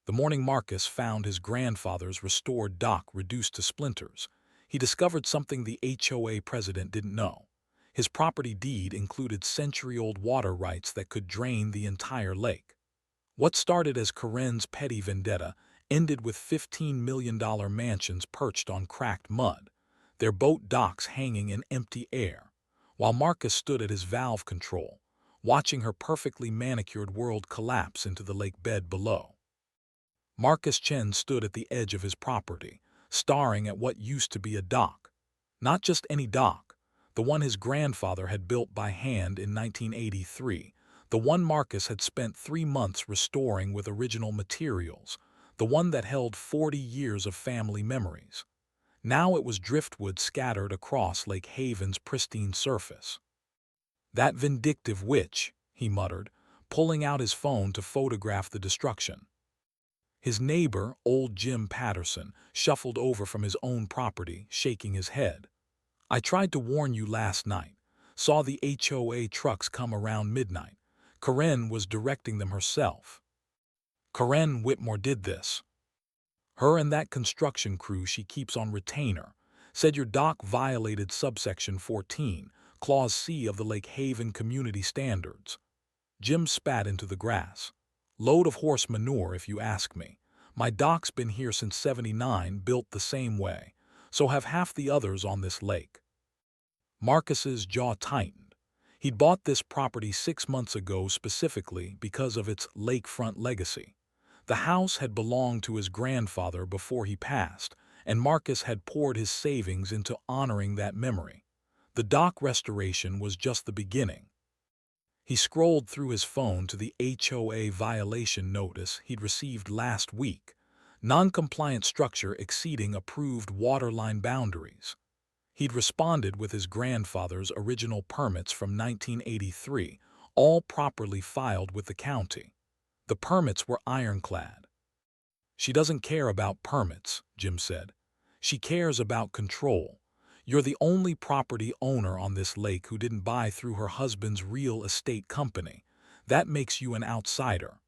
The morning Marcus found his grandfather's restored dock reduced to splinters. He discovered something the HOA president didn't know. His property deed included century-old water rights that could drain the entire lake. What started as Karen's petty vendetta ended with $15 million mansions perched on cracked mud, their boat docks hanging in empty air, while Marcus stood at his valve control, watching her perfectly manicured world collapse into the lake bed below. Marcus Chen stood at the edge of his property, staring at what used to be a dock. Not just any dock, the one his grandfather had built by hand in 1983, the one Marcus had spent 3 months restoring with original materials, the one that held 40 years of family memories. Now it was driftwood scattered across Lake Haven's pristine surface. "That vindictive witch," he muttered, pulling out his phone to photograph the destruction. His neighbor, old Jim Patterson, shuffled over from his own property, shaking his head. "I tried to warn you last night. Saw the HOA trucks come around midnight. Karen was directing them herself." Karen Whitmore did this. Her and that construction crew she keeps on retainer. Said your dock violated subsection 14, clause C of the Lake Haven Community Standards. Jim spat into the grass. "Load of horse manure, if you ask me. My dock's been here since '79, built the same way. So have half the others on this lake." Marcus's jaw tightened. He'd bought this property 6 months ago specifically because of its lakefront legacy. The house had belonged to his grandfather before he passed, and Marcus had poured his savings into honoring that memory. The dock restoration was just the beginning. He scrolled through his phone to the HOA violation notice he'd received last week. Non-compliant structure exceeding approved waterline boundaries. He'd responded with his grandfather's original permits from 1983, all properly filed with the county. The permits were ironclad. "She doesn't care about permits," Jim said. "She cares about control. You're the only property owner on this lake who didn't buy through her husband's real estate company. That makes you an outsider."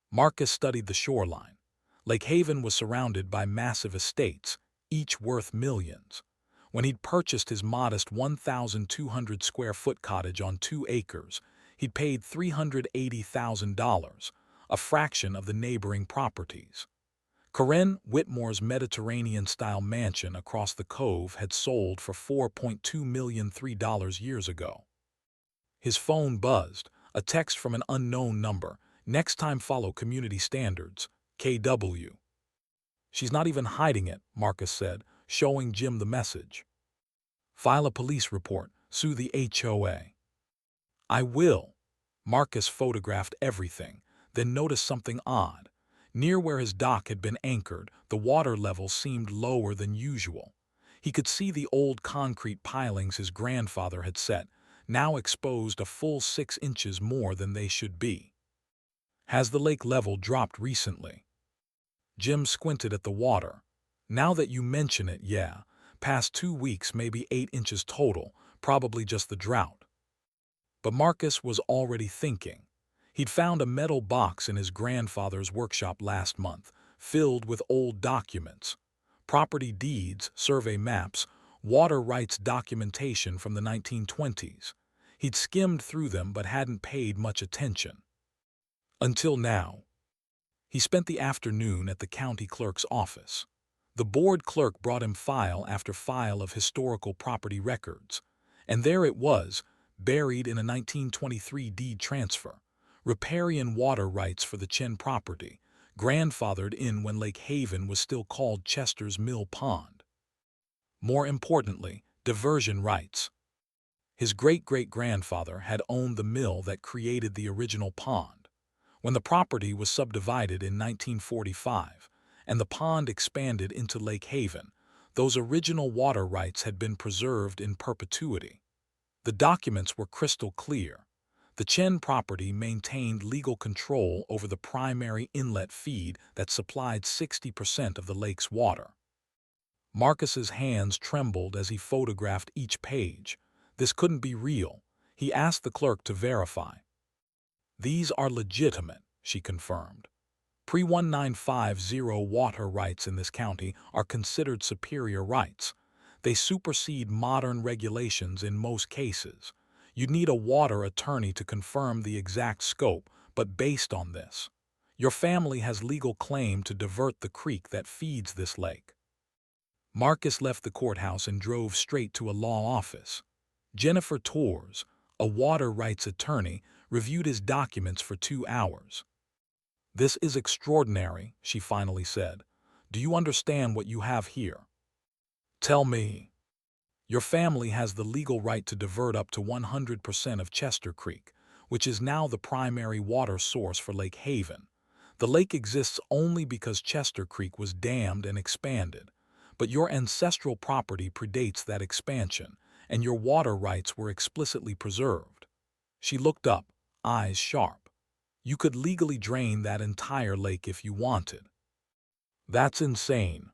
Marcus studied the shoreline. Lake Haven was surrounded by massive estates, each worth millions. When he'd purchased his modest 1,200 square foot cottage on 2 acres, he'd paid $380,000, a fraction of the neighboring properties. Karen Whitmore's Mediterranean-style mansion across the cove had sold for $4.2 million 3 years ago. His phone buzzed, a text from an unknown number. "Next time follow community standards, KW." "She's not even hiding it," Marcus said, showing Jim the message. "File a police report, sue the HOA." "I will." Marcus photographed everything, then noticed something odd. Near where his dock had been anchored, the water level seemed lower than usual. He could see the old concrete pilings his grandfather had set, now exposed a full 6 inches more than they should be. "Has the lake level dropped recently?" Jim squinted at the water. "Now that you mention it, yeah. Past 2 weeks, maybe 8 inches total, probably just the drought." But Marcus was already thinking. He'd found a metal box in his grandfather's workshop last month, filled with old documents. Property deeds, survey maps, water rights documentation from the 1920s. He'd skimmed through them but hadn't paid much attention. Until now. He spent the afternoon at the county clerk's office. The board clerk brought him file after file of historical property records. And there it was, buried in a 1923 deed transfer. Riparian water rights for the Chen property, grandfathered in when Lake Haven was still called Chester's Mill Pond. More importantly, diversion rights. His great-great-grandfather had owned the mill that created the original pond. When the property was subdivided in 1945 and the pond expanded into Lake Haven, those original water rights had been preserved in perpetuity. The documents were crystal clear. The Chen property maintained legal control over the primary inlet feed that supplied 60% of the lake's water. Marcus's hands trembled as he photographed each page. This couldn't be real. He asked the clerk to verify. "These are legitimate," she confirmed. Pre-1950 water rights in this county are considered superior rights. They supersede modern regulations in most cases. You'd need a water attorney to confirm the exact scope, but based on this, your family has legal claim to divert the creek that feeds this lake. Marcus left the courthouse and drove straight to a law office. Jennifer Torres, a water rights attorney, reviewed his documents for 2 hours. "This is extraordinary," she finally said. "Do you understand what you have here?" "Tell me." "Your family has the legal right to divert up to 100% of Chester Creek, which is now the primary water source for Lake Haven. The lake exists only because Chester Creek was dammed and expanded, but your ancestral property predates that expansion, and your water rights were explicitly preserved." She looked up, eyes sharp. "You could legally drain that entire lake if you wanted." "That's insane."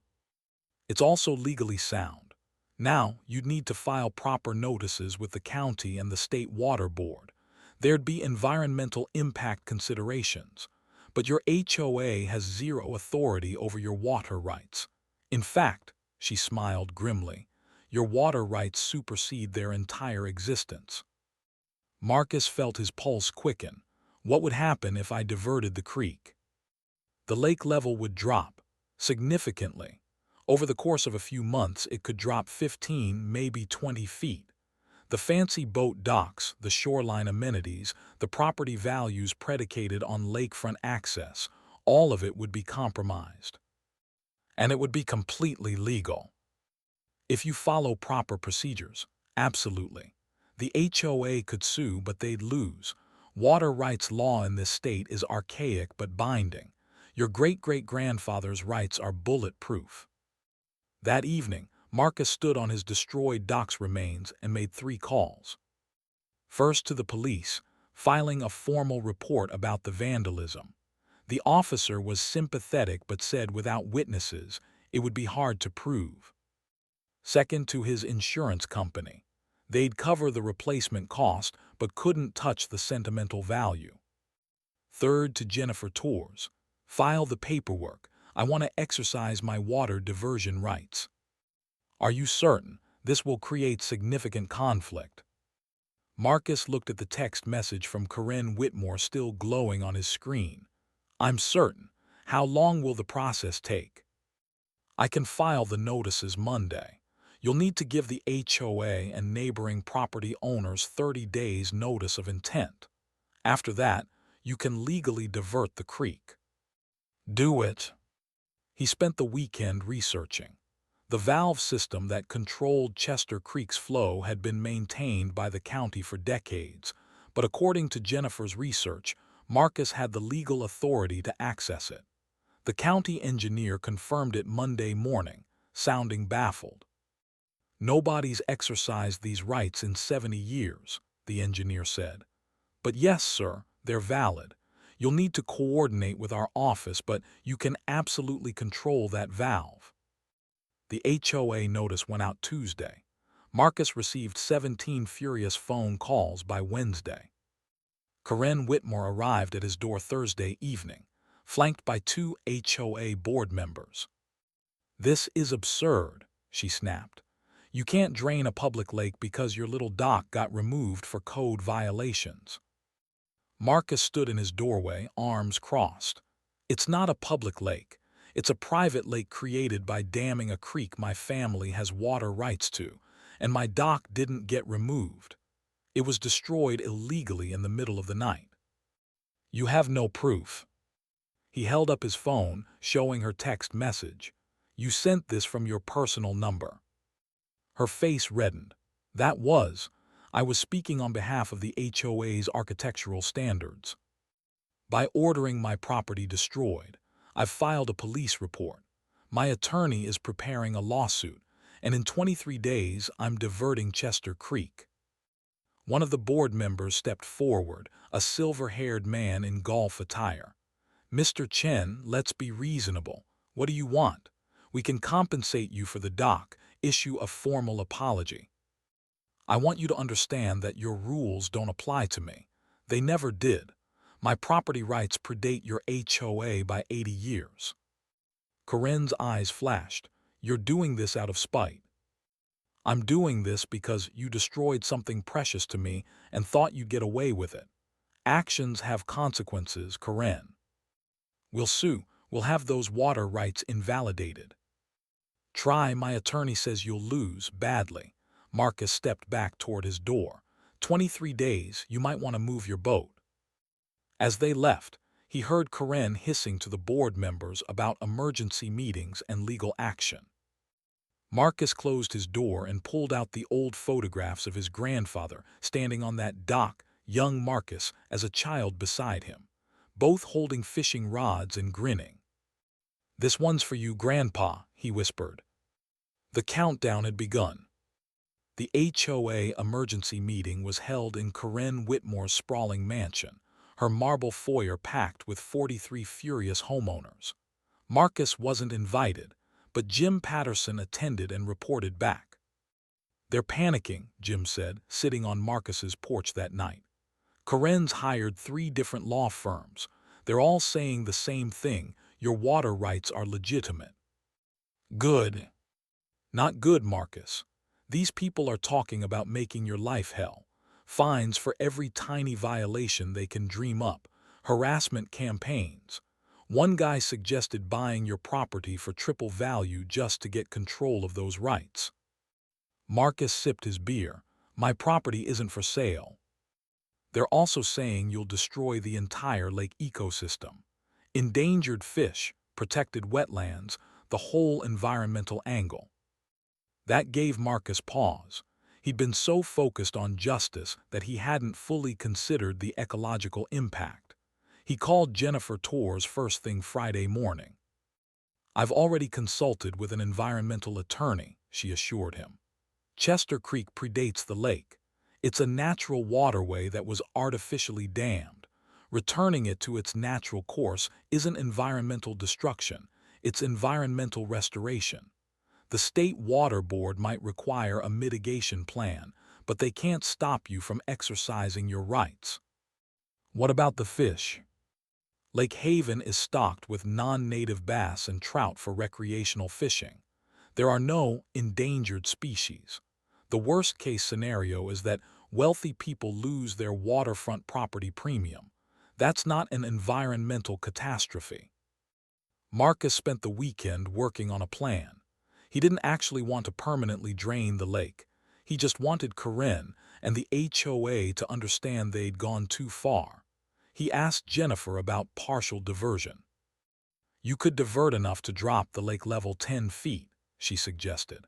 "It's also legally sound. Now, you'd need to file proper notices with the county and the state water board. There'd be environmental impact considerations. But your HOA has zero authority over your water rights. In fact," she smiled grimly, "your water rights supersede their entire existence." Marcus felt his pulse quicken. What would happen if I diverted the creek? The lake level would drop, significantly. Over the course of a few months, it could drop 15, maybe 20 feet. The fancy boat docks, the shoreline amenities, the property values predicated on lakefront access, all of it would be compromised. And it would be completely legal. If you follow proper procedures, absolutely. The HOA could sue, but they'd lose. Water rights law in this state is archaic but binding. Your great-great-grandfather's rights are bulletproof. That evening, Marcus stood on his destroyed dock's remains and made 3 calls. First to the police, filing a formal report about the vandalism. The officer was sympathetic but said without witnesses, it would be hard to prove. Second to his insurance company. They'd cover the replacement cost but couldn't touch the sentimental value. Third to Jennifer Torres. File the paperwork. I want to exercise my water diversion rights. Are you certain? This will create significant conflict. Marcus looked at the text message from Corinne Whitmore still glowing on his screen. I'm certain. How long will the process take? I can file the notices Monday. You'll need to give the HOA and neighboring property owners 30 days notice of intent. After that, you can legally divert the creek. Do it. He spent the weekend researching. The valve system that controlled Chester Creek's flow had been maintained by the county for decades, but according to Jennifer's research, Marcus had the legal authority to access it. The county engineer confirmed it Monday morning, sounding baffled. Nobody's exercised these rights in 70 years, the engineer said. But yes, sir, they're valid. You'll need to coordinate with our office, but you can absolutely control that valve. The HOA notice went out Tuesday. Marcus received 17 furious phone calls by Wednesday. Corinne Whitmore arrived at his door Thursday evening, flanked by 2 HOA board members. This is absurd, she snapped. You can't drain a public lake because your little dock got removed for code violations. Marcus stood in his doorway, arms crossed. It's not a public lake. It's a private lake created by damming a creek my family has water rights to, and my dock didn't get removed. It was destroyed illegally in the middle of the night. You have no proof. He held up his phone, showing her text message. You sent this from your personal number. Her face reddened. I was speaking on behalf of the HOA's architectural standards. By ordering my property destroyed, I've filed a police report. My attorney is preparing a lawsuit, and in 23 days I'm diverting Chester Creek. One of the board members stepped forward, a silver-haired man in golf attire. Mr. Chen, let's be reasonable. What do you want? We can compensate you for the dock, issue a formal apology. I want you to understand that your rules don't apply to me. They never did. My property rights predate your HOA by 80 years. Corinne's eyes flashed. You're doing this out of spite. I'm doing this because you destroyed something precious to me and thought you'd get away with it. Actions have consequences, Corinne. We'll sue. We'll have those water rights invalidated. Try, my attorney says you'll lose badly. Marcus stepped back toward his door. 23 days, you might want to move your boat. As they left, he heard Corinne hissing to the board members about emergency meetings and legal action. Marcus closed his door and pulled out the old photographs of his grandfather standing on that dock, young Marcus as a child beside him, both holding fishing rods and grinning. "This one's for you, Grandpa," he whispered. The countdown had begun. The HOA emergency meeting was held in Corinne Whitmore's sprawling mansion, her marble foyer packed with 43 furious homeowners. Marcus wasn't invited, but Jim Patterson attended and reported back. "They're panicking," Jim said, sitting on Marcus's porch that night. "Corinne's hired 3 different law firms. They're all saying the same thing: your water rights are legitimate." "Good." "Not good, Marcus. These people are talking about making your life hell. Fines for every tiny violation they can dream up, harassment campaigns. One guy suggested buying your property for triple value just to get control of those rights." Marcus sipped his beer. "My property isn't for sale." "They're also saying you'll destroy the entire lake ecosystem. Endangered fish, protected wetlands, the whole environmental angle." That gave Marcus pause. He'd been so focused on justice that he hadn't fully considered the ecological impact. He called Jennifer Torres first thing Friday morning. "I've already consulted with an environmental attorney," she assured him. "Chester Creek predates the lake. It's a natural waterway that was artificially dammed. Returning it to its natural course isn't environmental destruction, it's environmental restoration. The State Water Board might require a mitigation plan, but they can't stop you from exercising your rights." "What about the fish?" "Lake Haven is stocked with non-native bass and trout for recreational fishing. There are no endangered species. The worst-case scenario is that wealthy people lose their waterfront property premium. That's not an environmental catastrophe." Marcus spent the weekend working on a plan. He didn't actually want to permanently drain the lake. He just wanted Corinne and the HOA to understand they'd gone too far. He asked Jennifer about partial diversion. "You could divert enough to drop the lake level 10 feet, she suggested.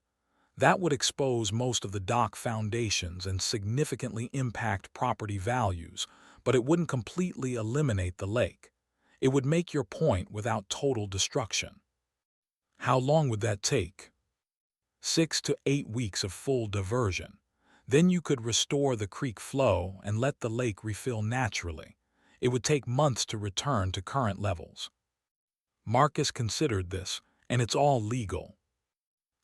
"That would expose most of the dock foundations and significantly impact property values, but it wouldn't completely eliminate the lake. It would make your point without total destruction." "How long would that take?" 6 to 8 weeks of full diversion. Then you could restore the creek flow and let the lake refill naturally. It would take months to return to current levels. Marcus considered this, and it's all legal.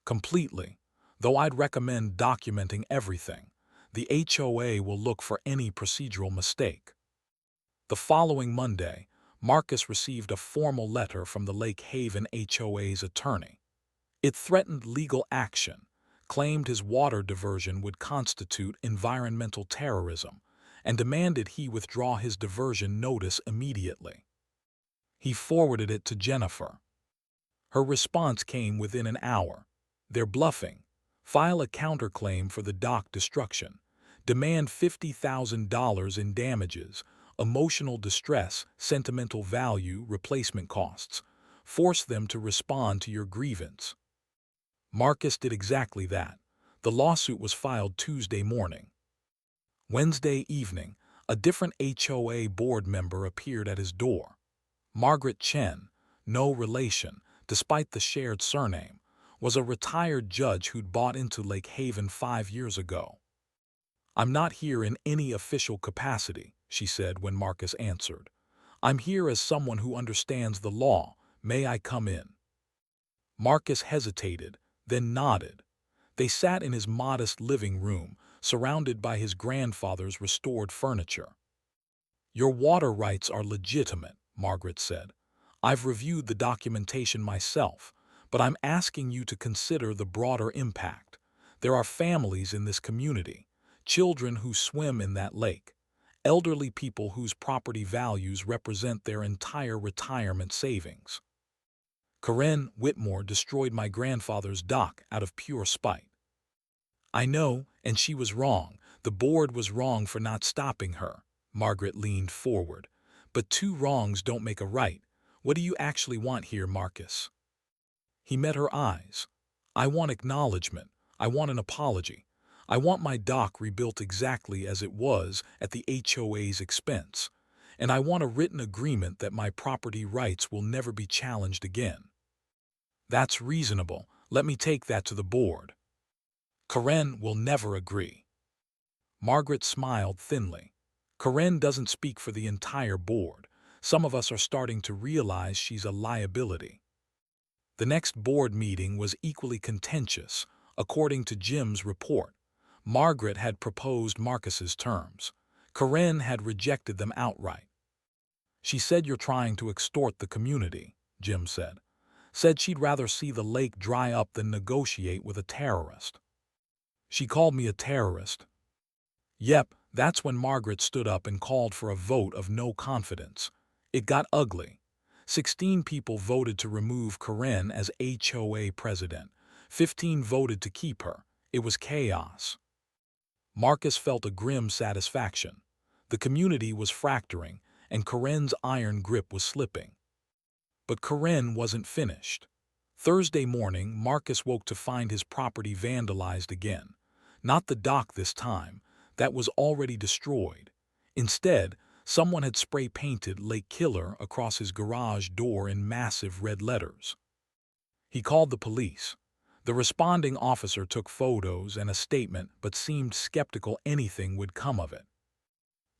"Completely. Though I'd recommend documenting everything. The HOA will look for any procedural mistake." The following Monday, Marcus received a formal letter from the Lake Haven HOA's attorney. It threatened legal action, claimed his water diversion would constitute environmental terrorism, and demanded he withdraw his diversion notice immediately. He forwarded it to Jennifer. Her response came within an hour. "They're bluffing. File a counterclaim for the dock destruction. Demand $50,000 in damages, emotional distress, sentimental value, replacement costs. Force them to respond to your grievance." Marcus did exactly that. The lawsuit was filed Tuesday morning. Wednesday evening, a different HOA board member appeared at his door. Margaret Chen, no relation, despite the shared surname, was a retired judge who'd bought into Lake Haven 5 years ago. "I'm not here in any official capacity," she said when Marcus answered. "I'm here as someone who understands the law. May I come in?" Marcus hesitated, then nodded. They sat in his modest living room, surrounded by his grandfather's restored furniture. Your water rights are legitimate, Margaret said. I've reviewed the documentation myself, but I'm asking you to consider the broader impact. There are families in this community, children who swim in that lake, elderly people whose property values represent their entire retirement savings. Corinne Whitmore destroyed my grandfather's dock out of pure spite. I know, and she was wrong. The board was wrong for not stopping her. Margaret leaned forward. But two wrongs don't make a right. What do you actually want here, Marcus? He met her eyes. I want acknowledgement. I want an apology. I want my dock rebuilt exactly as it was at the HOA's expense. And I want a written agreement that my property rights will never be challenged again. That's reasonable. Let me take that to the board. Corinne will never agree. Margaret smiled thinly. Corinne doesn't speak for the entire board. Some of us are starting to realize she's a liability. The next board meeting was equally contentious. According to Jim's report, Margaret had proposed Marcus's terms. Corinne had rejected them outright. She said you're trying to extort the community, Jim said. Said she'd rather see the lake dry up than negotiate with a terrorist. She called me a terrorist. Yep, that's when Margaret stood up and called for a vote of no confidence. It got ugly. 16 people voted to remove Corinne as HOA president. 15 voted to keep her. It was chaos. Marcus felt a grim satisfaction. The community was fracturing, and Corinne's iron grip was slipping. But Corinne wasn't finished. Thursday morning, Marcus woke to find his property vandalized again. Not the dock this time. That was already destroyed. Instead, someone had spray-painted Lake Killer across his garage door in massive red letters. He called the police. The responding officer took photos and a statement but seemed skeptical anything would come of it.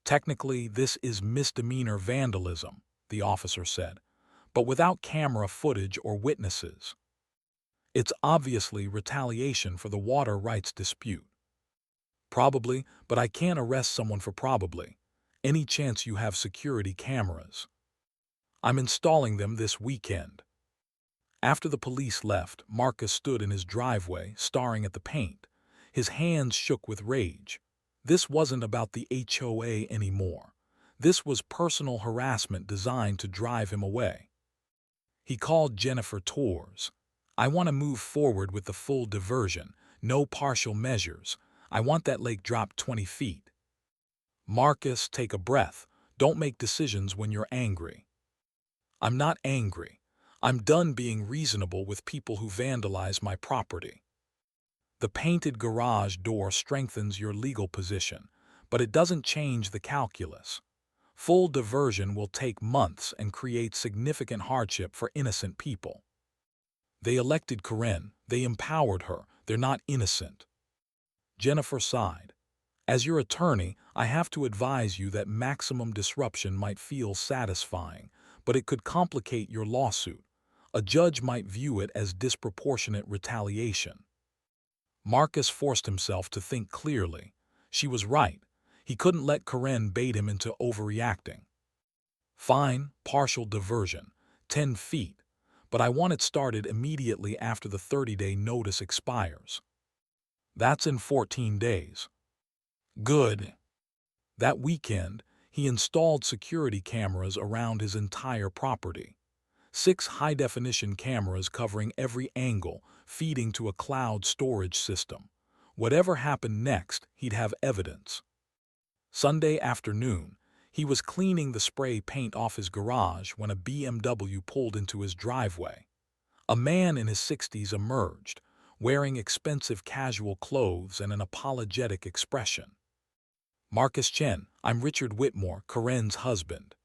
Technically, this is misdemeanor vandalism, the officer said, but without camera footage or witnesses. It's obviously retaliation for the water rights dispute. Probably, but I can't arrest someone for probably. Any chance you have security cameras? I'm installing them this weekend. After the police left, Marcus stood in his driveway, staring at the paint. His hands shook with rage. This wasn't about the HOA anymore. This was personal harassment designed to drive him away. He called Jennifer Torres. I want to move forward with the full diversion, no partial measures. I want that lake dropped 20 feet. Marcus, take a breath. Don't make decisions when you're angry. I'm not angry. I'm done being reasonable with people who vandalize my property. The painted garage door strengthens your legal position, but it doesn't change the calculus. Full diversion will take months and create significant hardship for innocent people. They elected Corinne. They empowered her. They're not innocent. Jennifer sighed. As your attorney, I have to advise you that maximum disruption might feel satisfying, but it could complicate your lawsuit. A judge might view it as disproportionate retaliation. Marcus forced himself to think clearly. She was right. He couldn't let Corinne bait him into overreacting. Fine, partial diversion, 10 feet, but I want it started immediately after the 30-day notice expires. That's in 14 days. Good. That weekend, he installed security cameras around his entire property. 6 high-definition cameras covering every angle, feeding to a cloud storage system. Whatever happened next, he'd have evidence. Sunday afternoon, he was cleaning the spray paint off his garage when a BMW pulled into his driveway. A man in his 60s emerged, wearing expensive casual clothes and an apologetic expression. Marcus Chen, I'm Richard Whitmore, Corinne's husband.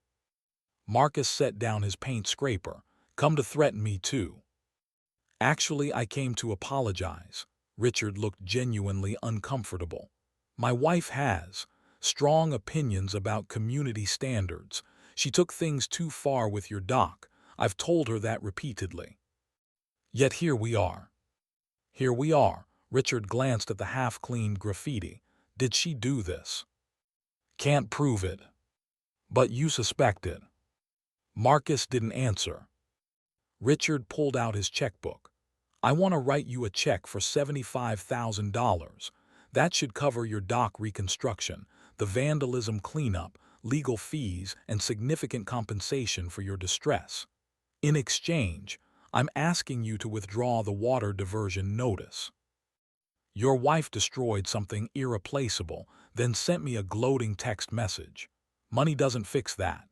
Marcus set down his paint scraper. Come to threaten me too. Actually, I came to apologize. Richard looked genuinely uncomfortable. My wife has strong opinions about community standards. She took things too far with your dock. I've told her that repeatedly. Yet here we are. Here we are. Richard glanced at the half-cleaned graffiti. Did she do this? Can't prove it. But you suspected. Marcus didn't answer. Richard pulled out his checkbook. I want to write you a check for $75,000. That should cover your dock reconstruction, the vandalism cleanup, legal fees, and significant compensation for your distress. In exchange, I'm asking you to withdraw the water diversion notice. Your wife destroyed something irreplaceable, then sent me a gloating text message. Money doesn't fix that.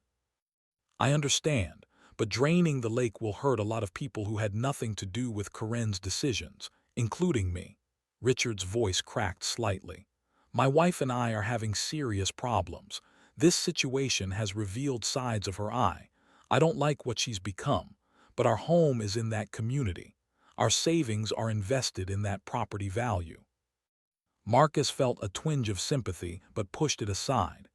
I understand, but draining the lake will hurt a lot of people who had nothing to do with Corinne's decisions, including me. Richard's voice cracked slightly. My wife and I are having serious problems. This situation has revealed sides of her eye. I don't like what she's become, but our home is in that community. Our savings are invested in that property value. Marcus felt a twinge of sympathy but pushed it aside.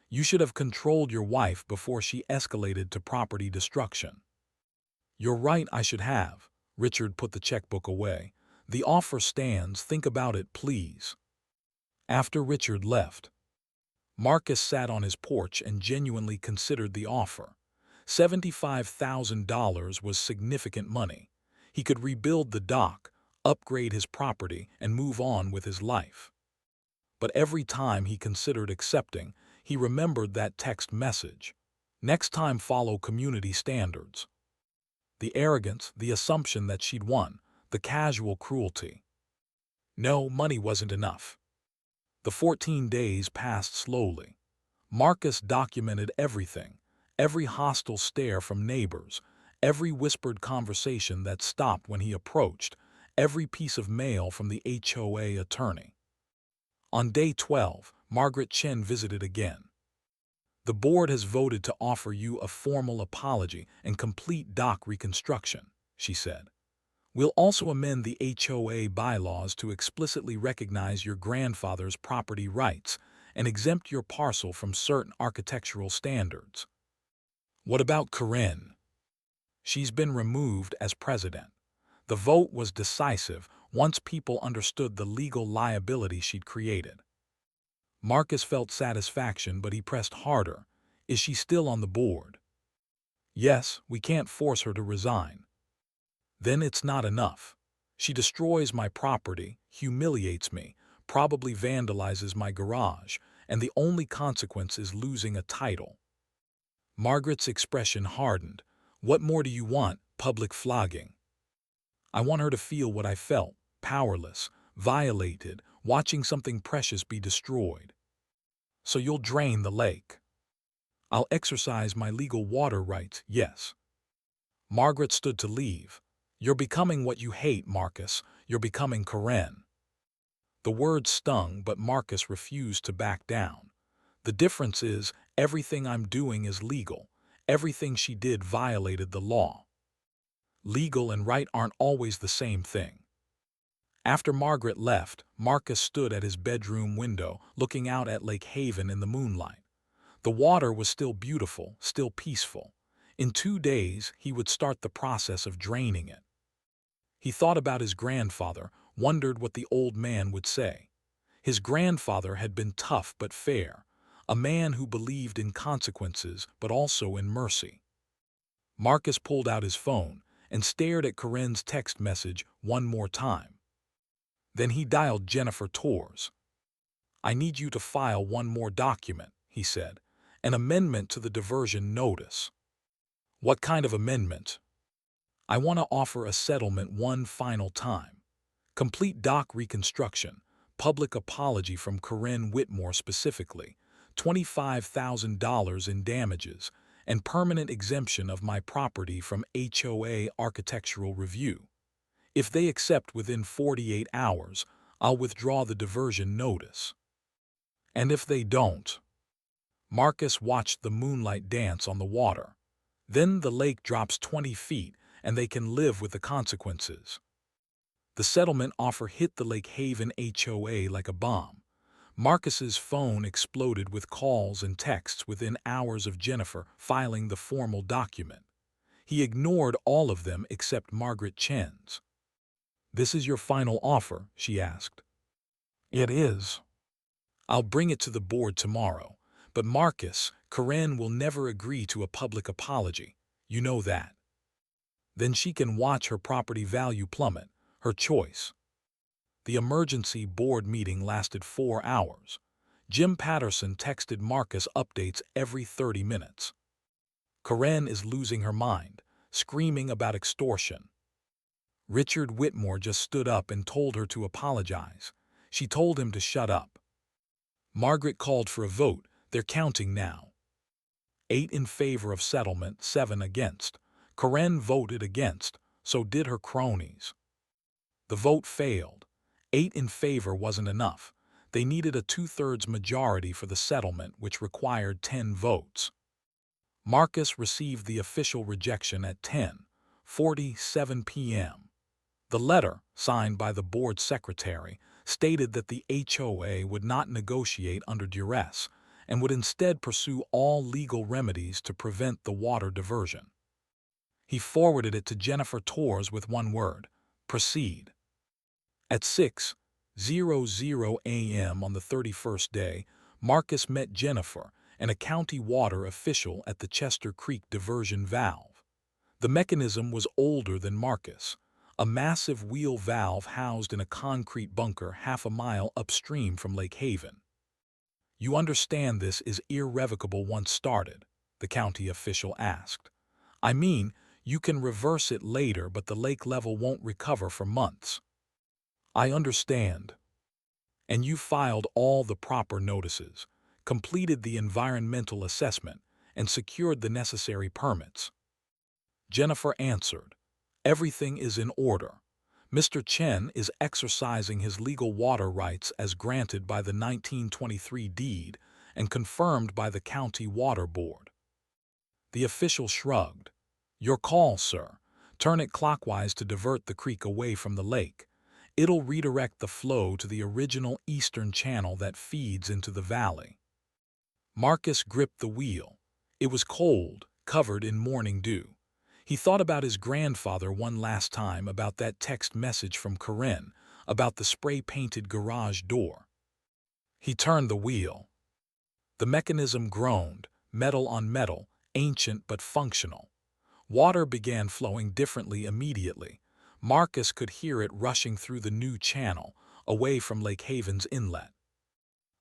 You should have controlled your wife before she escalated to property destruction. You're right, I should have. Richard put the checkbook away. The offer stands, think about it, please. After Richard left, Marcus sat on his porch and genuinely considered the offer. $75,000 was significant money. He could rebuild the dock, upgrade his property, and move on with his life. But every time he considered accepting, he remembered that text message. Next time, follow community standards. The arrogance, the assumption that she'd won, the casual cruelty. No, money wasn't enough. The 14 days passed slowly. Marcus documented everything, every hostile stare from neighbors, every whispered conversation that stopped when he approached, every piece of mail from the HOA attorney. On day 12, Margaret Chen visited again. The board has voted to offer you a formal apology and complete dock reconstruction, she said. We'll also amend the HOA bylaws to explicitly recognize your grandfather's property rights and exempt your parcel from certain architectural standards. What about Corinne? She's been removed as president. The vote was decisive once people understood the legal liability she'd created. Marcus felt satisfaction, but he pressed harder. Is she still on the board? Yes, we can't force her to resign. Then it's not enough. She destroys my property, humiliates me, probably vandalizes my garage, and the only consequence is losing a title. Margaret's expression hardened. What more do you want? Public flogging. I want her to feel what I felt, powerless, violated, watching something precious be destroyed. So you'll drain the lake. I'll exercise my legal water rights, yes. Margaret stood to leave. You're becoming what you hate, Marcus. You're becoming Corinne. The words stung, but Marcus refused to back down. The difference is, everything I'm doing is legal. Everything she did violated the law. Legal and right aren't always the same thing. After Margaret left, Marcus stood at his bedroom window, looking out at Lake Haven in the moonlight. The water was still beautiful, still peaceful. In 2 days, he would start the process of draining it. He thought about his grandfather, wondered what the old man would say. His grandfather had been tough but fair, a man who believed in consequences but also in mercy. Marcus pulled out his phone and stared at Corinne's text message one more time. Then he dialed Jennifer Torres. I need you to file one more document, he said, an amendment to the diversion notice. What kind of amendment? I want to offer a settlement one final time. Complete dock reconstruction, public apology from Corinne Whitmore specifically, $25,000 in damages, and permanent exemption of my property from HOA architectural review. If they accept within 48 hours, I'll withdraw the diversion notice. And if they don't? Marcus watched the moonlight dance on the water. Then the lake drops 20 feet, and they can live with the consequences. The settlement offer hit the Lake Haven HOA like a bomb. Marcus's phone exploded with calls and texts within hours of Jennifer filing the formal document. He ignored all of them except Margaret Chen's. This is your final offer, she asked. It is. I'll bring it to the board tomorrow. But Marcus, Corinne will never agree to a public apology. You know that. Then she can watch her property value plummet, her choice. The emergency board meeting lasted 4 hours. Jim Patterson texted Marcus updates every 30 minutes. Corinne is losing her mind, screaming about extortion. Richard Whitmore just stood up and told her to apologize. She told him to shut up. Margaret called for a vote. They're counting now. 8 in favor of settlement, 7 against. Corinne voted against, so did her cronies. The vote failed. 8 in favor wasn't enough. They needed a 2/3 majority for the settlement, which required 10 votes. Marcus received the official rejection at 10:47 p.m. The letter, signed by the board secretary, stated that the HOA would not negotiate under duress and would instead pursue all legal remedies to prevent the water diversion. He forwarded it to Jennifer Torres with one word: proceed. At 6:00 a.m. on the 31st day, Marcus met Jennifer and a county water official at the Chester Creek diversion valve. The mechanism was older than Marcus, a massive wheel valve housed in a concrete bunker half a mile upstream from Lake Haven. "You understand this is irrevocable once started?" the county official asked. "I mean, you can reverse it later, but the lake level won't recover for months." "I understand." "And you filed all the proper notices, completed the environmental assessment, and secured the necessary permits?" Jennifer answered, "Everything is in order. Mr. Chen is exercising his legal water rights as granted by the 1923 deed and confirmed by the County Water Board." The official shrugged. "Your call, sir. Turn it clockwise to divert the creek away from the lake. It'll redirect the flow to the original eastern channel that feeds into the valley." Marcus gripped the wheel. It was cold, covered in morning dew. He thought about his grandfather one last time, about that text message from Corinne, about the spray-painted garage door. He turned the wheel. The mechanism groaned, metal on metal, ancient but functional. Water began flowing differently immediately. Marcus could hear it rushing through the new channel, away from Lake Haven's inlet.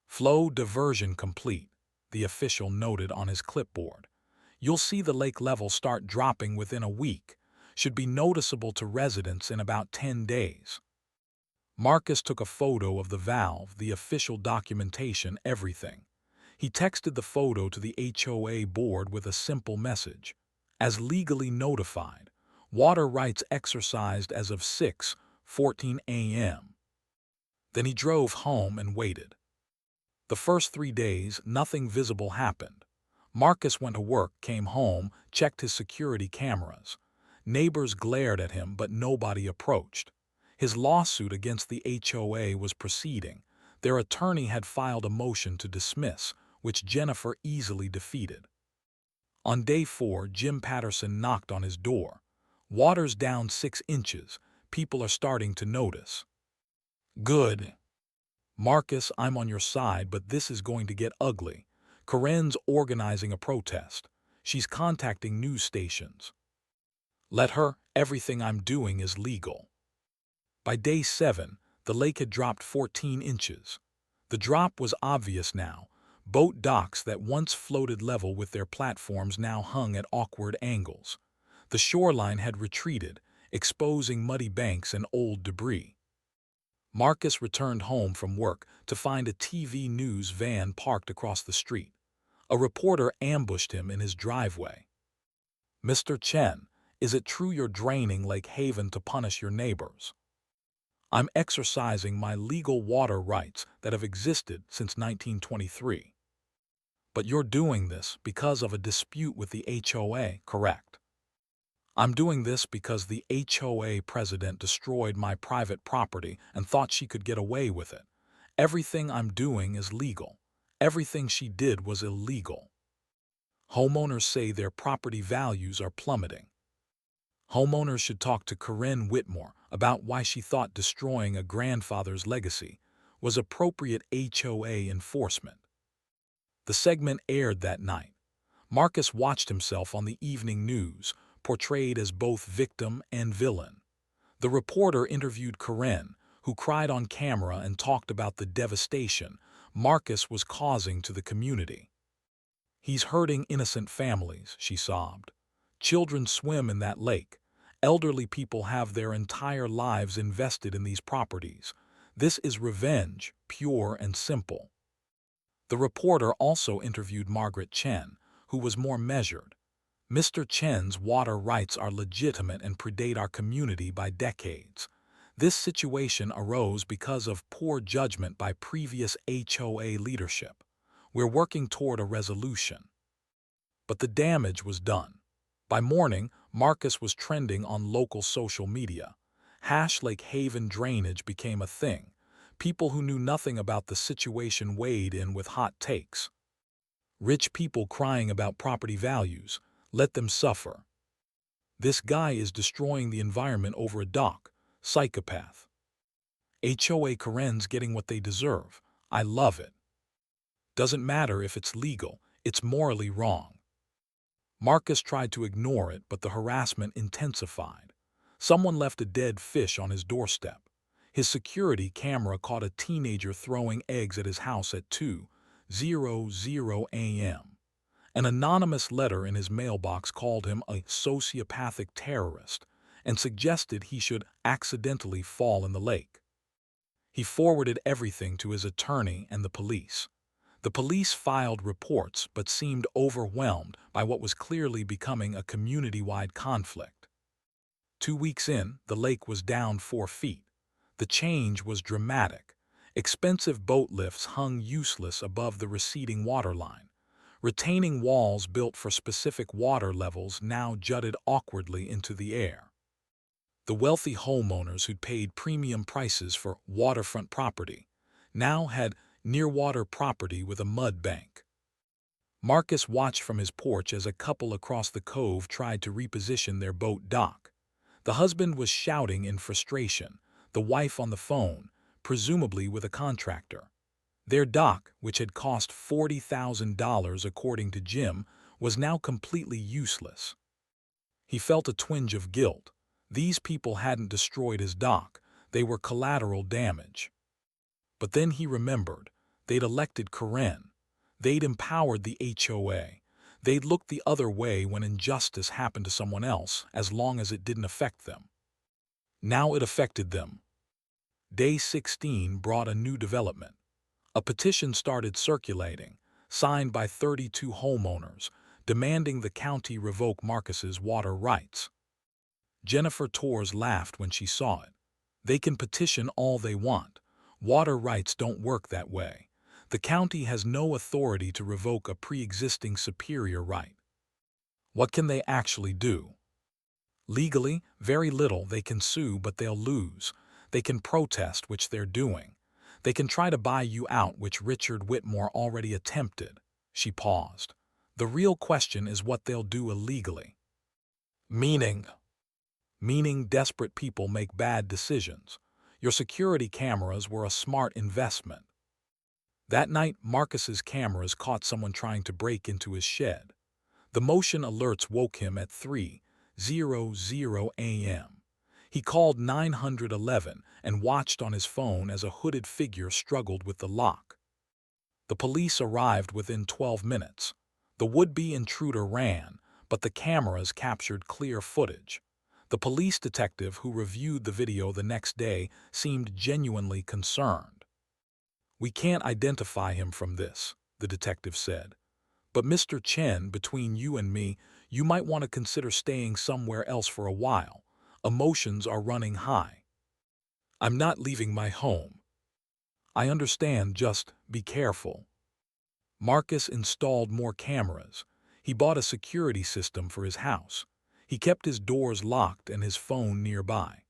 "Flow diversion complete," the official noted on his clipboard. "You'll see the lake level start dropping within a week. Should be noticeable to residents in about 10 days. Marcus took a photo of the valve, the official documentation, everything. He texted the photo to the HOA board with a simple message: "As legally notified. Water rights exercised as of 6:14 a.m. Then he drove home and waited. The first 3 days, nothing visible happened. Marcus went to work, came home, checked his security cameras. Neighbors glared at him, but nobody approached. His lawsuit against the HOA was proceeding. Their attorney had filed a motion to dismiss, which Jennifer easily defeated. On day 4, Jim Patterson knocked on his door. "Water's down 6 inches. People are starting to notice." "Good. Marcus, I'm on your side, but this is going to get ugly. Corinne's organizing a protest. She's contacting news stations." "Let her. Everything I'm doing is legal." By day 7, the lake had dropped 14 inches. The drop was obvious now. Boat docks that once floated level with their platforms now hung at awkward angles. The shoreline had retreated, exposing muddy banks and old debris. Marcus returned home from work to find a TV news van parked across the street. A reporter ambushed him in his driveway. "Mr. Chen, is it true you're draining Lake Haven to punish your neighbors?" "I'm exercising my legal water rights that have existed since 1923. "But you're doing this because of a dispute with the HOA, correct?" "I'm doing this because the HOA president destroyed my private property and thought she could get away with it. Everything I'm doing is legal. Everything she did was illegal." Homeowners say their property values are plummeting. Homeowners should talk to Corinne Whitmore about why she thought destroying a grandfather's legacy was appropriate HOA enforcement. The segment aired that night. Marcus watched himself on the evening news, portrayed as both victim and villain. The reporter interviewed Karen, who cried on camera and talked about the devastation Marcus was causing to the community. "He's hurting innocent families," she sobbed. "Children swim in that lake. Elderly people have their entire lives invested in these properties. This is revenge, pure and simple." The reporter also interviewed Margaret Chen, who was more measured. "Mr. Chen's water rights are legitimate and predate our community by decades. This situation arose because of poor judgment by previous HOA leadership. We're working toward a resolution." But the damage was done. By morning, Marcus was trending on local social media. Lake Haven drainage became a thing. People who knew nothing about the situation weighed in with hot takes. Rich people crying about property values. Let them suffer. This guy is destroying the environment over a dock. Psychopath. HOA Karen's getting what they deserve. I love it. Doesn't matter if it's legal, it's morally wrong. Marcus tried to ignore it, but the harassment intensified. Someone left a dead fish on his doorstep. His security camera caught a teenager throwing eggs at his house at 2:00 a.m. An anonymous letter in his mailbox called him a sociopathic terrorist and suggested he should accidentally fall in the lake. He forwarded everything to his attorney and the police. The police filed reports but seemed overwhelmed by what was clearly becoming a community-wide conflict. 2 weeks in, the lake was down 4 feet. The change was dramatic. Expensive boat lifts hung useless above the receding waterline. Retaining walls built for specific water levels now jutted awkwardly into the air. The wealthy homeowners who'd paid premium prices for waterfront property now had near-water property with a mud bank. Marcus watched from his porch as a couple across the cove tried to reposition their boat dock. The husband was shouting in frustration, the wife on the phone, presumably with a contractor. Their dock, which had cost $40,000 according to Jim, was now completely useless. He felt a twinge of guilt. These people hadn't destroyed his dock, they were collateral damage. But then he remembered, they'd elected Karen. They'd empowered the HOA. They'd looked the other way when injustice happened to someone else, as long as it didn't affect them. Now it affected them. Day 16 brought a new development. A petition started circulating, signed by 32 homeowners, demanding the county revoke Marcus's water rights. Jennifer Torres laughed when she saw it. They can petition all they want. Water rights don't work that way. The county has no authority to revoke a pre-existing superior right. What can they actually do? Legally, very little. They can sue, but they'll lose. They can protest, which they're doing. They can try to buy you out, which Richard Whitmore already attempted. She paused. The real question is what they'll do illegally. Meaning desperate people make bad decisions. Your security cameras were a smart investment. That night, Marcus's cameras caught someone trying to break into his shed. The motion alerts woke him at 3:00 a.m. He called 911 and watched on his phone as a hooded figure struggled with the lock. The police arrived within 12 minutes. The would-be intruder ran, but the cameras captured clear footage. The police detective who reviewed the video the next day seemed genuinely concerned. "We can't identify him from this," the detective said. "But Mr. Chen, between you and me, you might want to consider staying somewhere else for a while. Emotions are running high." "I'm not leaving my home." "I understand, just be careful." Marcus installed more cameras. He bought a security system for his house. He kept his doors locked and his phone nearby.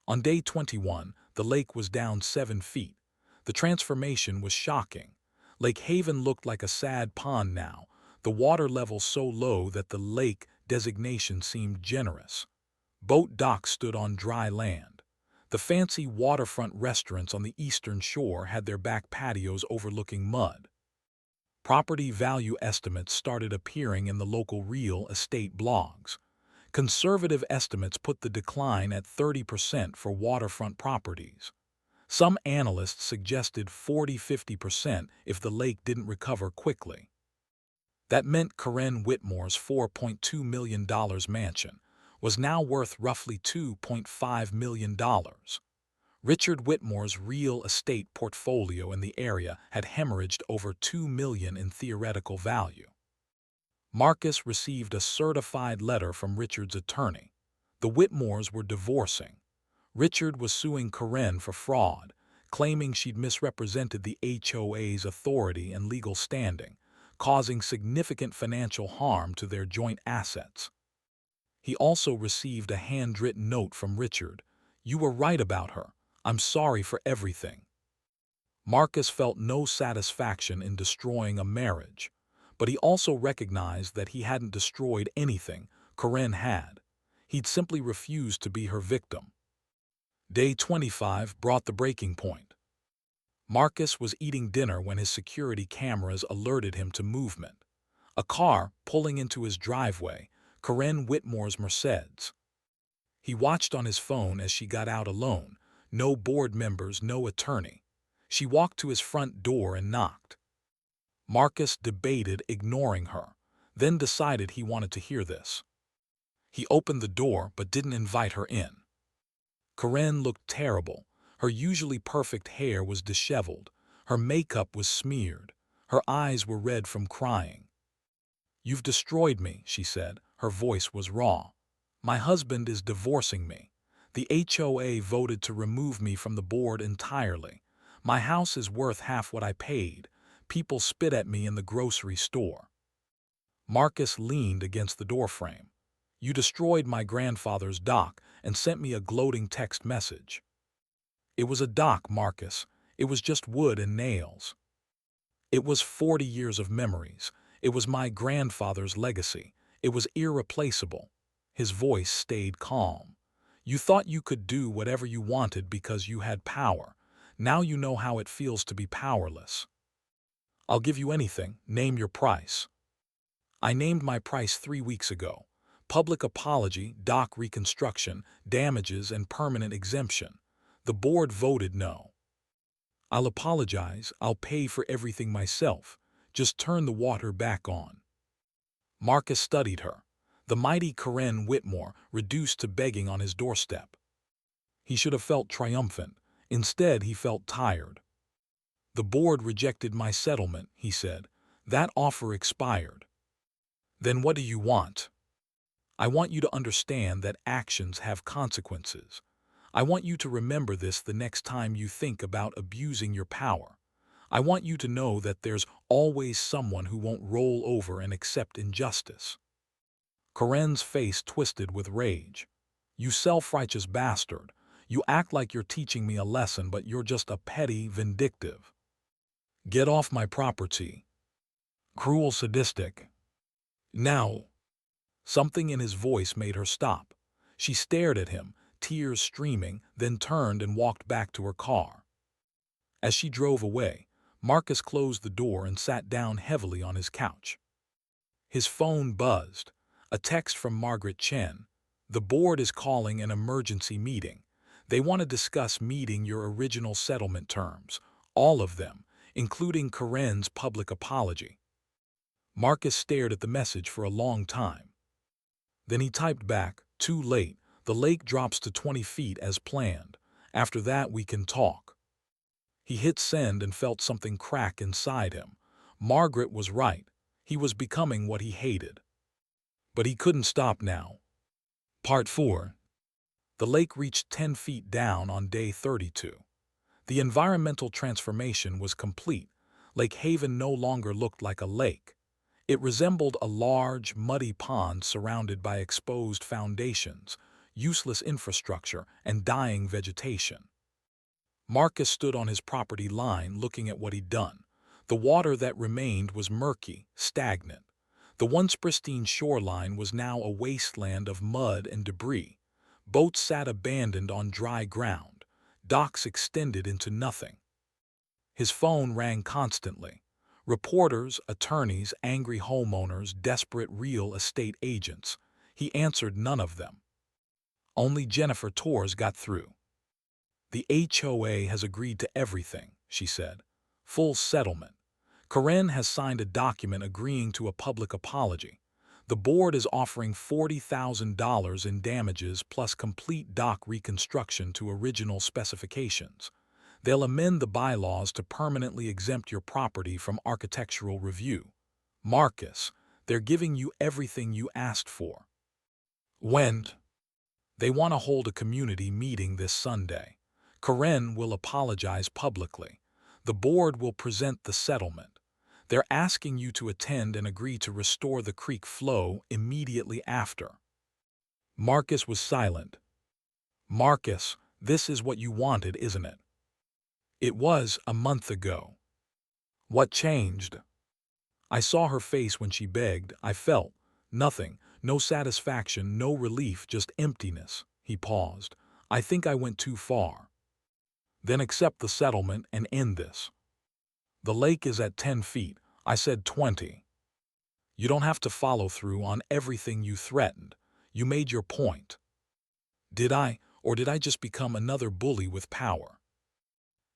On day 21, the lake was down 7 feet. The transformation was shocking. Lake Haven looked like a sad pond now, the water level so low that the lake designation seemed generous. Boat docks stood on dry land. The fancy waterfront restaurants on the eastern shore had their back patios overlooking mud. property value estimates started appearing in the local real estate blogs. Conservative estimates put the decline at 30% for waterfront properties. Some analysts suggested 40–50% if the lake didn't recover quickly. That meant Karen Whitmore's $4.2 million mansion was now worth roughly $2.5 million. Richard Whitmore's real estate portfolio in the area had hemorrhaged over $2 million in theoretical value. Marcus received a certified letter from Richard's attorney. The Whitmores were divorcing. Richard was suing Karen for fraud, claiming she'd misrepresented the HOA's authority and legal standing, causing significant financial harm to their joint assets. He also received a handwritten note from Richard. "You were right about her. I'm sorry for everything." Marcus felt no satisfaction in destroying a marriage, but he also recognized that he hadn't destroyed anything. Karen had. He'd simply refused to be her victim. Day 25 brought the breaking point. Marcus was eating dinner when his security cameras alerted him to movement. A car pulling into his driveway, Karen Whitmore's Mercedes. He watched on his phone as she got out alone. No board members, no attorney. She walked to his front door and knocked. Marcus debated ignoring her, then decided he wanted to hear this. He opened the door but didn't invite her in. Karen looked terrible. Her usually perfect hair was disheveled. Her makeup was smeared. Her eyes were red from crying. "You've destroyed me," she said. Her voice was raw. "My husband is divorcing me. The HOA voted to remove me from the board entirely. My house is worth half what I paid. People spit at me in the grocery store." Marcus leaned against the doorframe. "You destroyed my grandfather's dock and sent me a gloating text message." "It was a dock, Marcus. It was just wood and nails." "It was 40 years of memories. It was my grandfather's legacy. It was irreplaceable." His voice stayed calm. "You thought you could do whatever you wanted because you had power. Now you know how it feels to be powerless." "I'll give you anything. Name your price." "I named my price 3 weeks ago. Public apology, dock reconstruction, damages, and permanent exemption. The board voted no." "I'll apologize. I'll pay for everything myself. Just turn the water back on." Marcus studied her. The mighty Karen Whitmore reduced to begging on his doorstep. He should have felt triumphant. Instead, he felt tired. "The board rejected my settlement," he said. "That offer expired." "Then what do you want?" "I want you to understand that actions have consequences. I want you to remember this the next time you think about abusing your power. I want you to know that there's always someone who won't roll over and accept injustice." Karen's face twisted with rage. "You self-righteous bastard. You act like you're teaching me a lesson, but you're just a petty, vindictive. Get off my property. Cruel, sadistic." "Now." Something in his voice made her stop. She stared at him, tears streaming, then turned and walked back to her car. As she drove away, Marcus closed the door and sat down heavily on his couch. His phone buzzed. A text from Margaret Chen. "The board is calling an emergency meeting. They want to discuss meeting your original settlement terms, all of them, including Karen's public apology." Marcus stared at the message for a long time. Then he typed back, "Too late. The lake drops to 20 feet as planned. After that we can talk." He hit send and felt something crack inside him. Margaret was right. He was becoming what he hated. But he couldn't stop now. Part 4. The lake reached 10 feet down on day 32. The environmental transformation was complete. Lake Haven no longer looked like a lake. It resembled a large, muddy pond surrounded by exposed foundations, useless infrastructure, and dying vegetation. Marcus stood on his property line looking at what he'd done. The water that remained was murky, stagnant. The once pristine shoreline was now a wasteland of mud and debris. Boats sat abandoned on dry ground. Docks extended into nothing. His phone rang constantly. Reporters, attorneys, angry homeowners, desperate real estate agents. He answered none of them. Only Jennifer Torres got through. "The HOA has agreed to everything," she said. "Full settlement. Karen has signed a document agreeing to a public apology. The board is offering $40,000 in damages plus complete dock reconstruction to original specifications. They'll amend the bylaws to permanently exempt your property from architectural review. Marcus, they're giving you everything you asked for." When? "They want to hold a community meeting this Sunday. Karen will apologize publicly. The board will present the settlement. They're asking you to attend and agree to restore the creek flow immediately after." Marcus was silent. "Marcus, this is what you wanted, isn't it?" "It was a month ago." "What changed?" "I saw her face when she begged. I felt nothing, no satisfaction, no relief, just emptiness." He paused. "I think I went too far." "Then accept the settlement and end this." "The lake is at 10 feet. I said 20. You don't have to follow through on everything you threatened. You made your point." "Did I, or did I just become another bully with power?"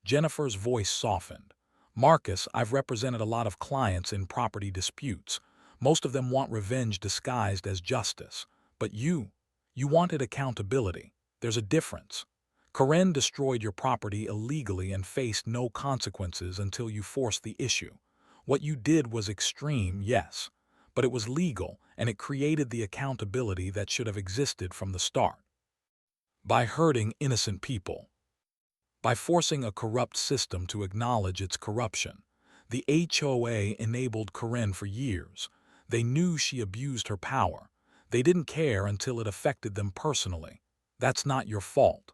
Jennifer's voice softened. "Marcus, I've represented a lot of clients in property disputes. Most of them want revenge disguised as justice. But you wanted accountability. There's a difference. Karen destroyed your property illegally and faced no consequences until you forced the issue. What you did was extreme, yes, but it was legal and it created the accountability that should have existed from the start. By hurting innocent people. By forcing a corrupt system to acknowledge its corruption. The HOA enabled Karen for years. They knew she abused her power. They didn't care until it affected them personally. That's not your fault."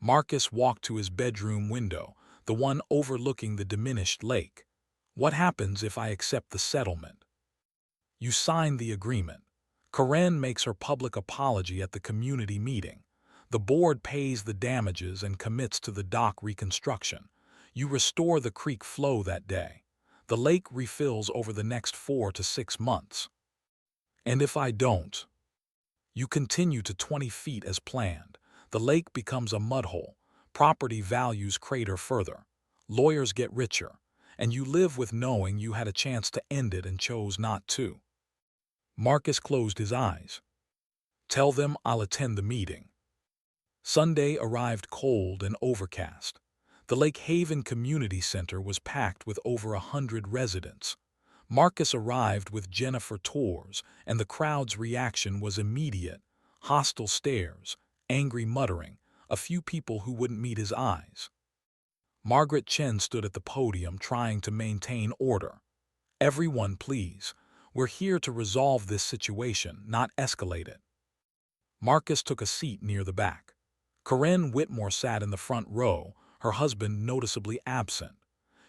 Marcus walked to his bedroom window, the one overlooking the diminished lake. "What happens if I accept the settlement?" "You sign the agreement. Karen makes her public apology at the community meeting. The board pays the damages and commits to the dock reconstruction. You restore the creek flow that day. The lake refills over the next 4 to 6 months. And if I don't?" "You continue to 20 feet as planned. The lake becomes a mud hole. Property values crater further. Lawyers get richer. And you live with knowing you had a chance to end it and chose not to." Marcus closed his eyes. "Tell them I'll attend the meeting." Sunday arrived cold and overcast. The Lake Haven Community Center was packed with over 100 residents. Marcus arrived with Jennifer Torres, and the crowd's reaction was immediate. Hostile stares, angry muttering, a few people who wouldn't meet his eyes. Margaret Chen stood at the podium trying to maintain order. "Everyone, please. We're here to resolve this situation, not escalate it." Marcus took a seat near the back. Karen Whitmore sat in the front row, her husband noticeably absent.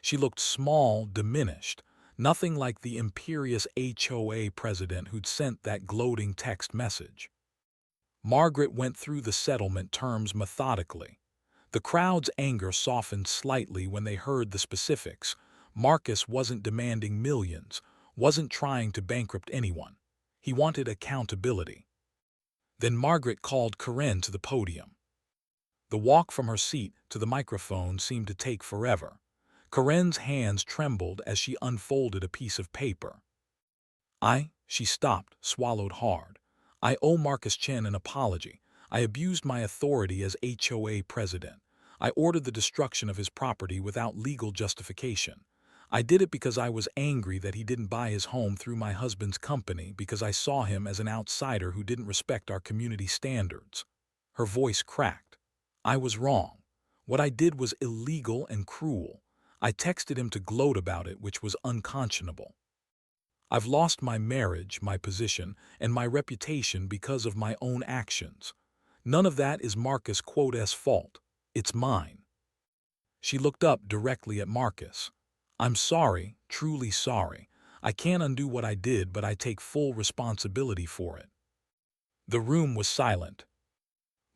She looked small, diminished, nothing like the imperious HOA president who'd sent that gloating text message. Margaret went through the settlement terms methodically. The crowd's anger softened slightly when they heard the specifics. Marcus wasn't demanding millions, wasn't trying to bankrupt anyone. He wanted accountability. Then Margaret called Karen to the podium. The walk from her seat to the microphone seemed to take forever. Karen's hands trembled as she unfolded a piece of paper. She stopped, swallowed hard. "I owe Marcus Chen an apology. I abused my authority as HOA president. I ordered the destruction of his property without legal justification. I did it because I was angry that he didn't buy his home through my husband's company, because I saw him as an outsider who didn't respect our community standards." Her voice cracked. "I was wrong. What I did was illegal and cruel. I texted him to gloat about it, which was unconscionable. I've lost my marriage, my position, and my reputation because of my own actions. None of that is Marcus Quote's fault. It's mine." She looked up directly at Marcus. "I'm sorry, truly sorry. I can't undo what I did, but I take full responsibility for it." The room was silent.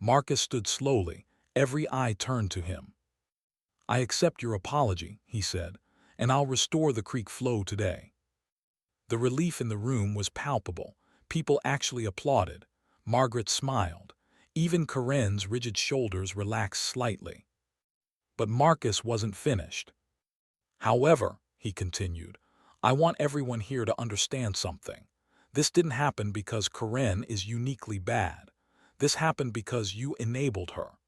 Marcus stood slowly, every eye turned to him. "I accept your apology," he said, and I'll restore the creek flow today." The relief in the room was palpable. People actually applauded. Margaret smiled. Even Corinne's rigid shoulders relaxed slightly. But Marcus wasn't finished. "However," he continued, "I want everyone here to understand something. This didn't happen because Corinne is uniquely bad. This happened because you enabled her.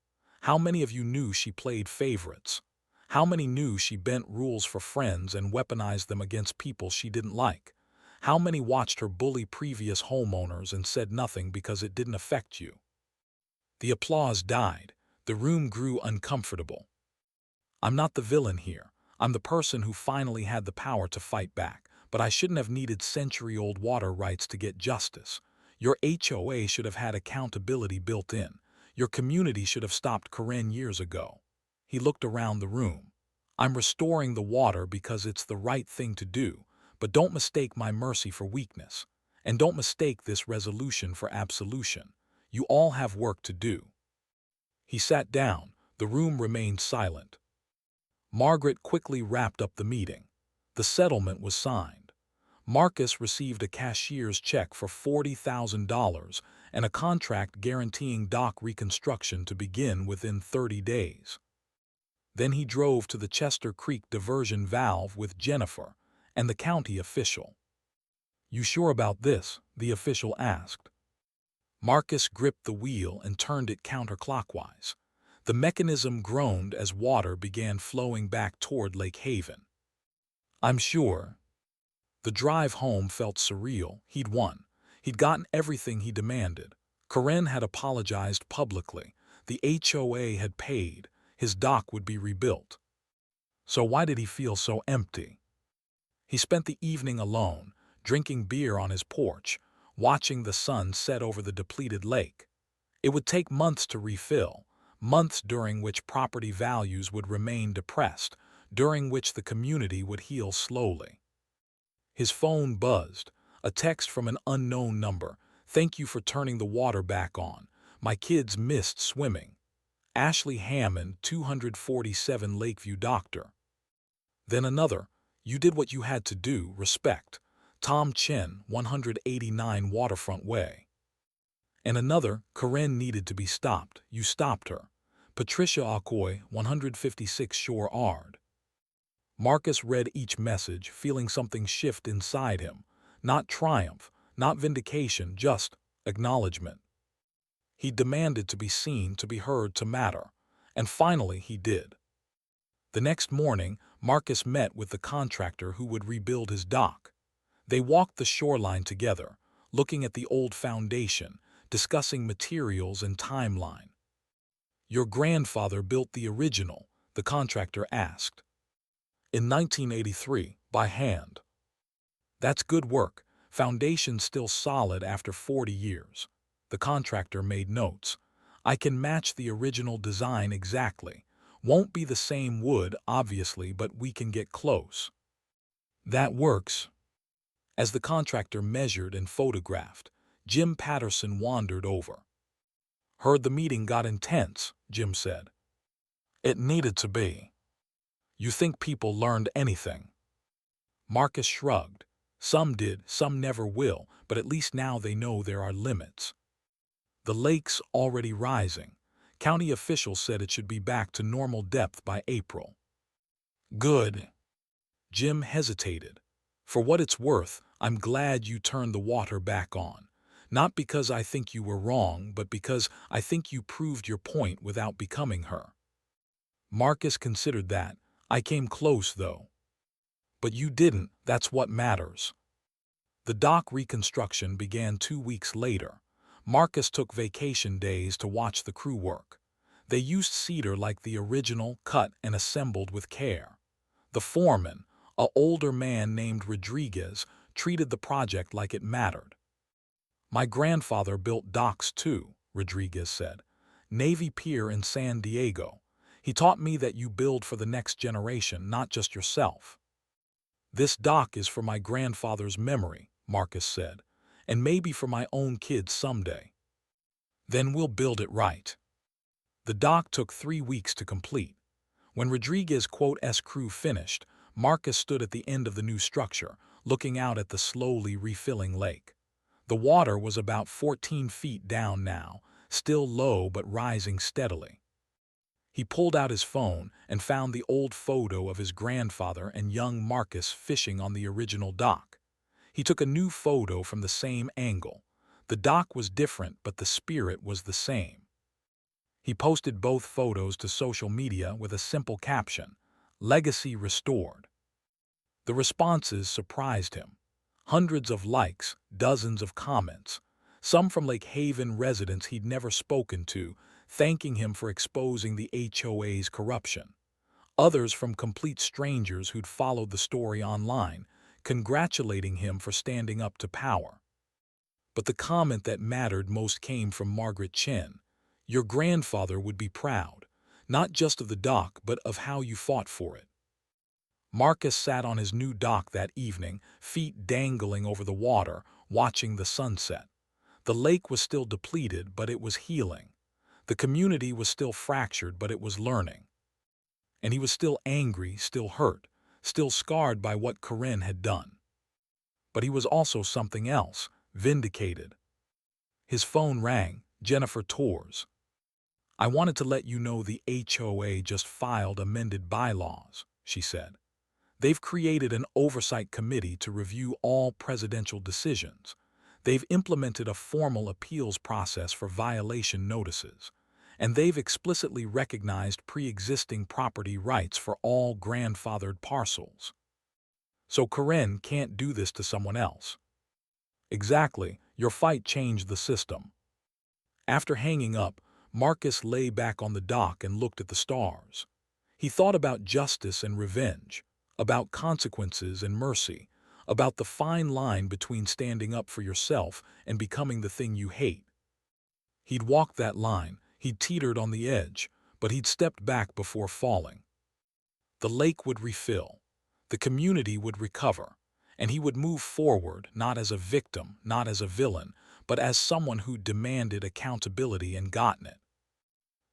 How many of you knew she played favorites? How many knew she bent rules for friends and weaponized them against people she didn't like? How many watched her bully previous homeowners and said nothing because it didn't affect you?" The applause died. The room grew uncomfortable. "I'm not the villain here. I'm the person who finally had the power to fight back, but I shouldn't have needed century-old water rights to get justice. Your HOA should have had accountability built in. Your community should have stopped Corinne years ago." He looked around the room. "I'm restoring the water because it's the right thing to do, but don't mistake my mercy for weakness. And don't mistake this resolution for absolution. You all have work to do." He sat down. The room remained silent. Margaret quickly wrapped up the meeting. The settlement was signed. Marcus received a cashier's check for $40,000 and a contract guaranteeing dock reconstruction to begin within 30 days. Then he drove to the Chester Creek diversion valve with Jennifer and the county official. "You sure about this?" the official asked. Marcus gripped the wheel and turned it counterclockwise. The mechanism groaned as water began flowing back toward Lake Haven. "I'm sure." The drive home felt surreal. He'd won. He'd gotten everything he demanded. Corinne had apologized publicly. The HOA had paid. His dock would be rebuilt. So why did he feel so empty? He spent the evening alone, drinking beer on his porch, watching the sun set over the depleted lake. It would take months to refill, months during which property values would remain depressed, during which the community would heal slowly. His phone buzzed, a text from an unknown number. "Thank you for turning the water back on. My kids missed swimming. Ashley Hammond, 247 Lakeview Doctor." Then another. "You did what you had to do. Respect. Tom Chen, 189 Waterfront Way." And another. "Corinne needed to be stopped. You stopped her. Patricia Okoye, 156 Shore Ard." Marcus read each message, feeling something shift inside him. Not triumph, not vindication, just acknowledgement. He demanded to be seen, to be heard, to matter. And finally he did. The next morning, Marcus met with the contractor who would rebuild his dock. They walked the shoreline together, looking at the old foundation, discussing materials and timeline. "Your grandfather built the original?" the contractor asked. "In 1983, by hand." "That's good work. Foundation still solid after 40 years. The contractor made notes. "I can match the original design exactly. Won't be the same wood, obviously, but we can get close." "That works." As the contractor measured and photographed, Jim Patterson wandered over. "Heard the meeting got intense," Jim said. "It needed to be." "You think people learned anything?" Marcus shrugged. "Some did, some never will, but at least now they know there are limits. The lake's already rising. County officials said it should be back to normal depth by April." "Good." Jim hesitated. "For what it's worth, I'm glad you turned the water back on. Not because I think you were wrong, but because I think you proved your point without becoming her." Marcus considered that. "I came close, though." "But you didn't. That's what matters." The dock reconstruction began 2 weeks later. Marcus took vacation days to watch the crew work. They used cedar like the original, cut and assembled with care. The foreman, an older man named Rodriguez, treated the project like it mattered. "My grandfather built docks too," Rodriguez said. "Navy Pier in San Diego. He taught me that you build for the next generation, not just yourself." "This dock is for my grandfather's memory," Marcus said, "and maybe for my own kids someday. Then we'll build it right." The dock took 3 weeks to complete. When Rodriguez's crew finished, Marcus stood at the end of the new structure, looking out at the slowly refilling lake. The water was about 14 feet down now, still low but rising steadily. He pulled out his phone and found the old photo of his grandfather and young Marcus fishing on the original dock. He took a new photo from the same angle. The dock was different, but the spirit was the same. He posted both photos to social media with a simple caption, "Legacy Restored." The responses surprised him. Hundreds of likes, dozens of comments, some from Lake Haven residents he'd never spoken to, thanking him for exposing the HOA's corruption. Others from complete strangers who'd followed the story online, congratulating him for standing up to power. But the comment that mattered most came from Margaret Chen. "Your grandfather would be proud, not just of the dock, but of how you fought for it." Marcus sat on his new dock that evening, feet dangling over the water, watching the sunset. The lake was still depleted, but it was healing. The community was still fractured, but it was learning. And he was still angry, still hurt, still scarred by what Corinne had done. But he was also something else, vindicated. His phone rang. Jennifer Torres. "I wanted to let you know the HOA just filed amended bylaws," she said. "They've created an oversight committee to review all presidential decisions. They've implemented a formal appeals process for violation notices. And they've explicitly recognized pre-existing property rights for all grandfathered parcels. So Corinne can't do this to someone else." "Exactly. Your fight changed the system." After hanging up, Marcus lay back on the dock and looked at the stars. He thought about justice and revenge, about consequences and mercy, about the fine line between standing up for yourself and becoming the thing you hate. He'd walked that line, he'd teetered on the edge, but he'd stepped back before falling. The lake would refill, the community would recover, and he would move forward not as a victim, not as a villain, but as someone who demanded accountability and gotten it.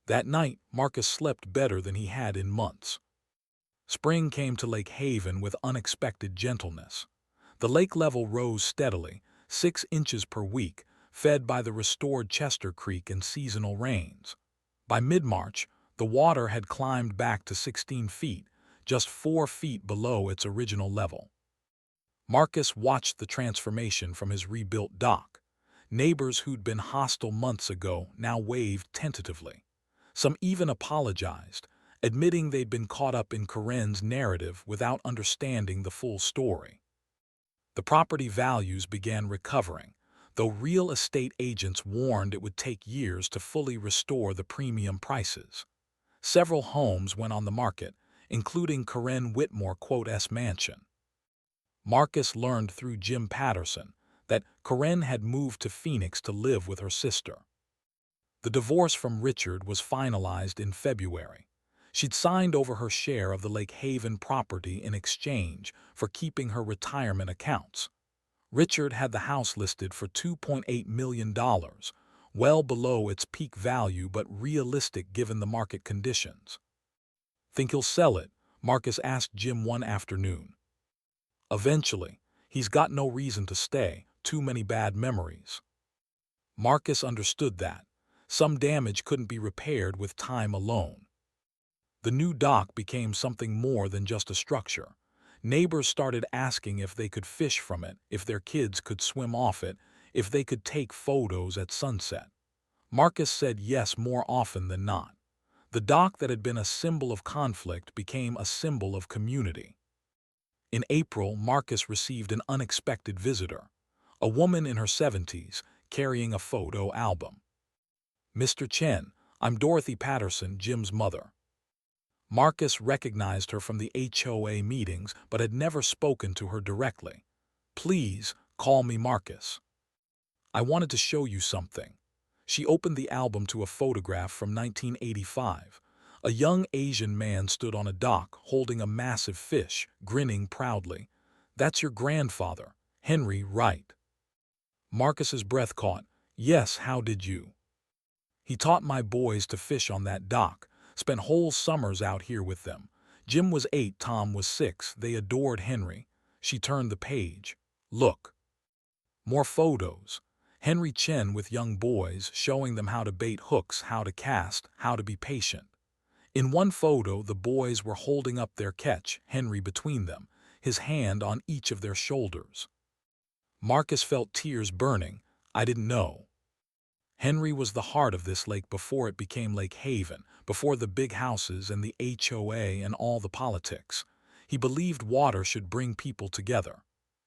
That night, Marcus slept better than he had in months. Spring came to Lake Haven with unexpected gentleness. The lake level rose steadily, 6 inches per week, fed by the restored Chester Creek and seasonal rains. By mid-March, the water had climbed back to 16 feet, just 4 feet below its original level. Marcus watched the transformation from his rebuilt dock. Neighbors who'd been hostile months ago now waved tentatively. Some even apologized, admitting they'd been caught up in Corinne's narrative without understanding the full story. The property values began recovering, though real estate agents warned it would take years to fully restore the premium prices. Several homes went on the market, including Corinne Whitmore's mansion. Marcus learned through Jim Patterson that Corinne had moved to Phoenix to live with her sister. The divorce from Richard was finalized in February. She'd signed over her share of the Lake Haven property in exchange for keeping her retirement accounts. Richard had the house listed for $2.8 million, well below its peak value but realistic given the market conditions. "Think he'll sell it?" Marcus asked Jim one afternoon. "Eventually. He's got no reason to stay, too many bad memories." Marcus understood that. Some damage couldn't be repaired with time alone. The new dock became something more than just a structure. Neighbors started asking if they could fish from it, if their kids could swim off it, if they could take photos at sunset. Marcus said yes more often than not. The dock that had been a symbol of conflict became a symbol of community. In April, Marcus received an unexpected visitor, a woman in her 70s carrying a photo album. "Mr. Chen, I'm Dorothy Patterson, Jim's mother." Marcus recognized her from the HOA meetings but had never spoken to her directly. "Please, call me Marcus. I wanted to show you something." She opened the album to a photograph from 1985. A young Asian man stood on a dock holding a massive fish, grinning proudly. "That's your grandfather, Henry Wright." Marcus's breath caught. "Yes, how did you?" "He taught my boys to fish on that dock, spent whole summers out here with them. Jim was 8, Tom was 6. They adored Henry. She turned the page. Look. More photos. Henry Chen with young boys, showing them how to bait hooks, how to cast, how to be patient. In one photo, the boys were holding up their catch, Henry between them, his hand on each of their shoulders. Marcus felt tears burning. I didn't know. Henry was the heart of this lake before it became Lake Haven, before the big houses and the HOA and all the politics. He believed water should bring people together.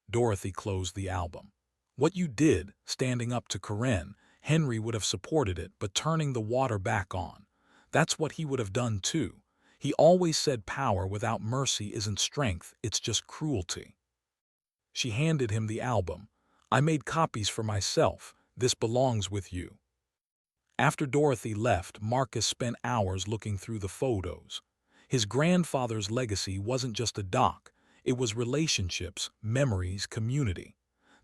Dorothy closed the album. What you did, standing up to Corinne, Henry would have supported it, but turning the water back on. That's what he would have done too. He always said power without mercy isn't strength, it's just cruelty. She handed him the album. I made copies for myself. This belongs with you. After Dorothy left, Marcus spent hours looking through the photos. His grandfather's legacy wasn't just a dock. It was relationships, memories, community.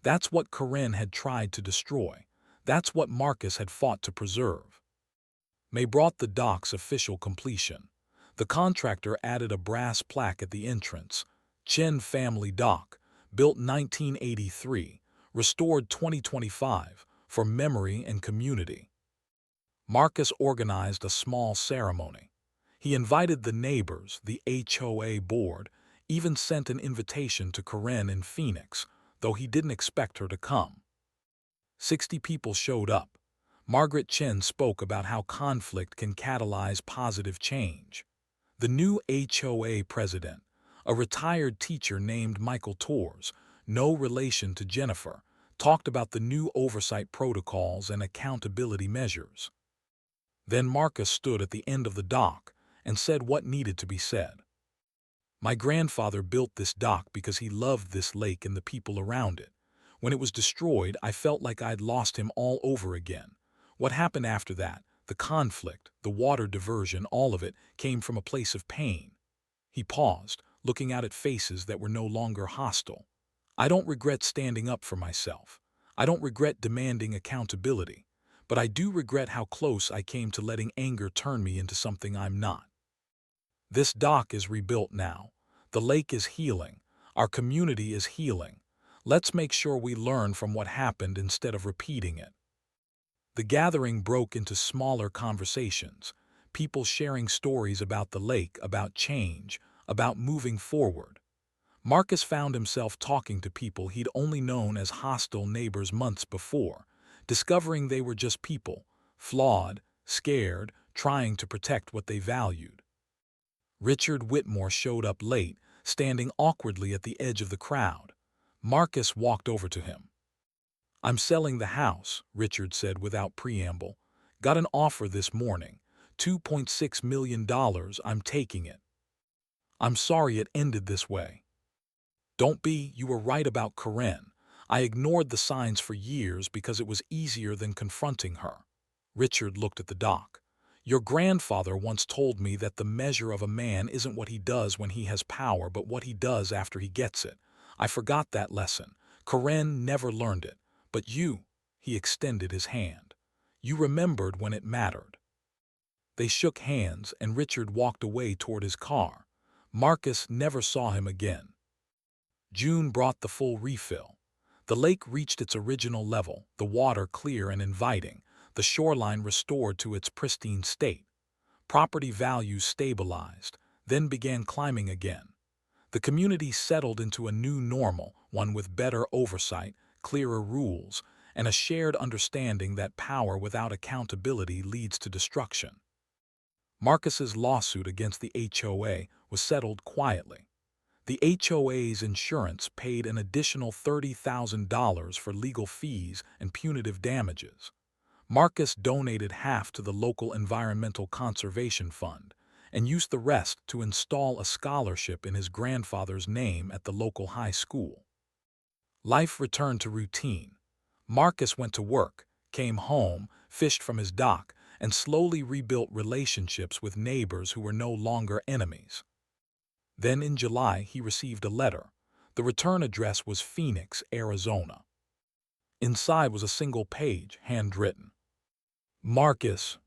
That's what Corinne had tried to destroy. That's what Marcus had fought to preserve. May brought the dock's official completion. The contractor added a brass plaque at the entrance. Chen Family Dock, built 1983, restored 2025, for memory and community. Marcus organized a small ceremony. He invited the neighbors, the HOA board, even sent an invitation to Corinne in Phoenix, though he didn't expect her to come. 60 people showed up. Margaret Chen spoke about how conflict can catalyze positive change. The new HOA president, a retired teacher named Michael Torres, no relation to Jennifer, talked about the new oversight protocols and accountability measures. Then Marcus stood at the end of the dock and said what needed to be said. My grandfather built this dock because he loved this lake and the people around it. When it was destroyed, I felt like I'd lost him all over again. What happened after that, the conflict, the water diversion, all of it came from a place of pain. He paused, looking out at faces that were no longer hostile. I don't regret standing up for myself. I don't regret demanding accountability. But I do regret how close I came to letting anger turn me into something I'm not. This dock is rebuilt now. The lake is healing. Our community is healing. Let's make sure we learn from what happened instead of repeating it. The gathering broke into smaller conversations, people sharing stories about the lake, about change, about moving forward. Marcus found himself talking to people he'd only known as hostile neighbors months before, discovering they were just people, flawed, scared, trying to protect what they valued. Richard Whitmore showed up late, standing awkwardly at the edge of the crowd. Marcus walked over to him. I'm selling the house, Richard said without preamble. Got an offer this morning. $2.6 million, I'm taking it. I'm sorry it ended this way. Don't be, you were right about Corinne. I ignored the signs for years because it was easier than confronting her. Richard looked at the dock. Your grandfather once told me that the measure of a man isn't what he does when he has power, but what he does after he gets it. I forgot that lesson. Corinne never learned it. But you, he extended his hand. You remembered when it mattered. They shook hands, and Richard walked away toward his car. Marcus never saw him again. June brought the full refill. The lake reached its original level, the water clear and inviting, the shoreline restored to its pristine state. Property values stabilized, then began climbing again. The community settled into a new normal, one with better oversight, clearer rules, and a shared understanding that power without accountability leads to destruction. Marcus's lawsuit against the HOA was settled quietly. The HOA's insurance paid an additional $30,000 for legal fees and punitive damages. Marcus donated half to the local Environmental Conservation Fund and used the rest to install a scholarship in his grandfather's name at the local high school. Life returned to routine. Marcus went to work, came home, fished from his dock, and slowly rebuilt relationships with neighbors who were no longer enemies. Then in July he received a letter. The return address was Phoenix, Arizona. Inside was a single page, handwritten. Marcus,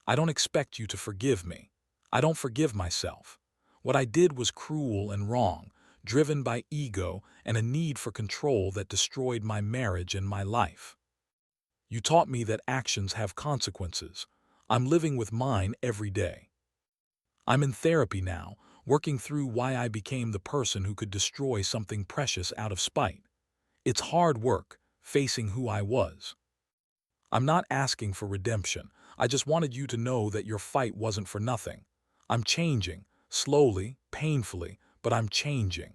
I don't expect you to forgive me. I don't forgive myself. What I did was cruel and wrong, driven by ego and a need for control that destroyed my marriage and my life. You taught me that actions have consequences. I'm living with mine every day. I'm in therapy now, working through why I became the person who could destroy something precious out of spite. It's hard work, facing who I was. I'm not asking for redemption. I just wanted you to know that your fight wasn't for nothing. I'm changing, slowly, painfully, but I'm changing.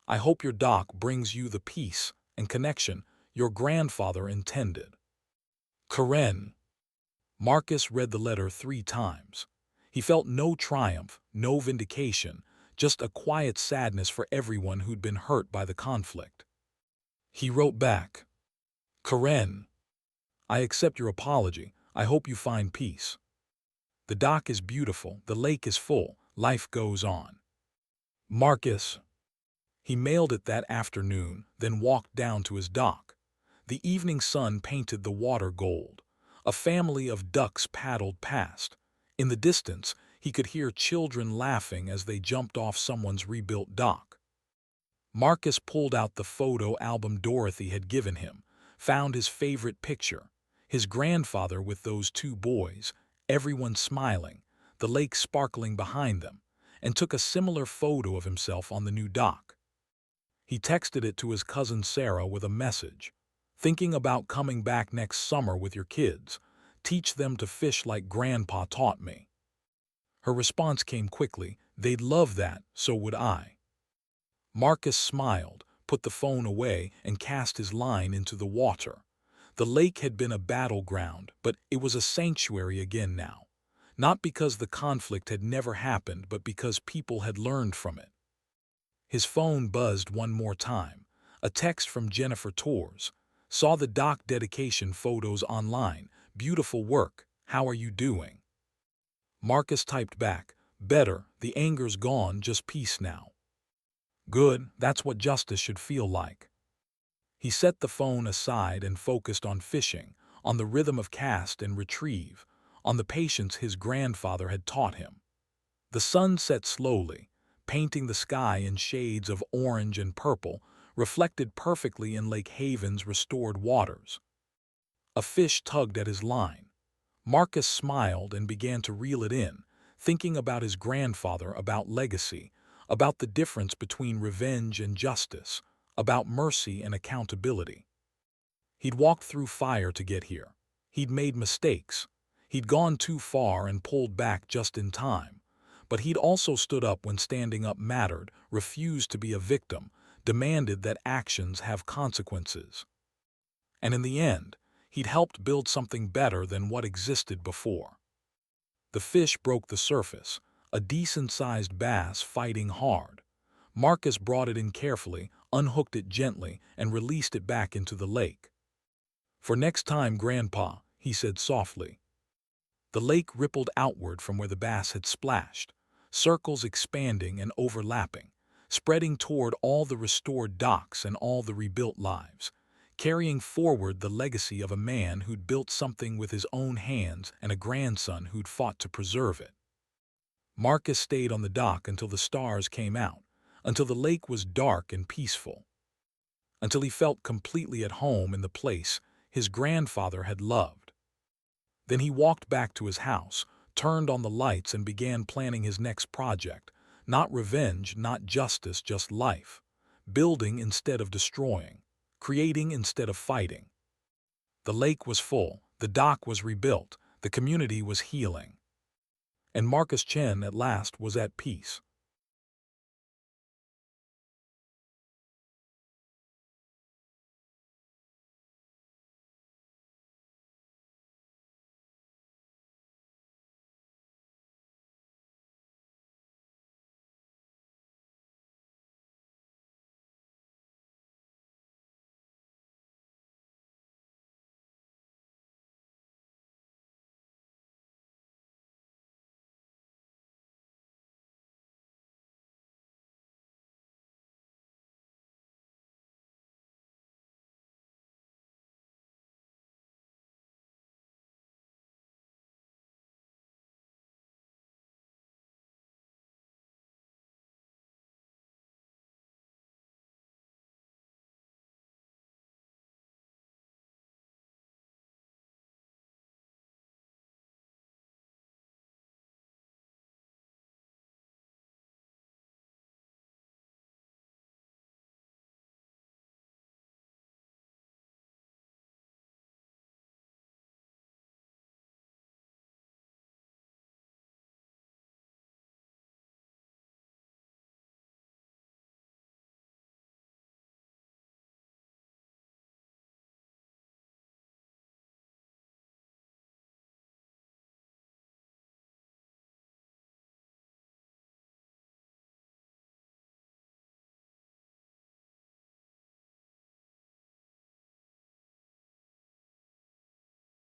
I hope your doc brings you the peace and connection your grandfather intended. Karen. Marcus read the letter 3 times. He felt no triumph, no vindication, just a quiet sadness for everyone who'd been hurt by the conflict. He wrote back, Karen, I accept your apology. I hope you find peace. The dock is beautiful, the lake is full, life goes on. Marcus. He mailed it that afternoon, then walked down to his dock. The evening sun painted the water gold. A family of ducks paddled past. In the distance, he could hear children laughing as they jumped off someone's rebuilt dock. Marcus pulled out the photo album Dorothy had given him, found his favorite picture, his grandfather with those 2 boys, everyone smiling, the lake sparkling behind them, and took a similar photo of himself on the new dock. He texted it to his cousin Sarah with a message. Thinking about coming back next summer with your kids. Teach them to fish like Grandpa taught me. Her response came quickly. They'd love that, so would I. Marcus smiled, put the phone away, and cast his line into the water. The lake had been a battleground, but it was a sanctuary again now. Not because the conflict had never happened, but because people had learned from it. His phone buzzed one more time. A text from Jennifer Torres. Saw the dock dedication photos online. Beautiful work. How are you doing? Marcus typed back, better, the anger's gone, just peace now. Good, that's what justice should feel like. He set the phone aside and focused on fishing, on the rhythm of cast and retrieve, on the patience his grandfather had taught him. The sun set slowly, painting the sky in shades of orange and purple, reflected perfectly in Lake Haven's restored waters. A fish tugged at his line. Marcus smiled and began to reel it in, thinking about his grandfather, about legacy, about the difference between revenge and justice, about mercy and accountability. He'd walked through fire to get here. He'd made mistakes. He'd gone too far and pulled back just in time. But he'd also stood up when standing up mattered, refused to be a victim, demanded that actions have consequences. And in the end, he'd helped build something better than what existed before. The fish broke the surface, a decent-sized bass fighting hard. Marcus brought it in carefully, unhooked it gently, and released it back into the lake. For next time, Grandpa, he said softly. The lake rippled outward from where the bass had splashed, circles expanding and overlapping, spreading toward all the restored docks and all the rebuilt lives, carrying forward the legacy of a man who'd built something with his own hands and a grandson who'd fought to preserve it. Marcus stayed on the dock until the stars came out, until the lake was dark and peaceful, until he felt completely at home in the place his grandfather had loved. Then he walked back to his house, turned on the lights, and began planning his next project. Not revenge, not justice, just life. Building instead of destroying. Creating instead of fighting. The lake was full, the dock was rebuilt, the community was healing. And Marcus Chen at last was at peace.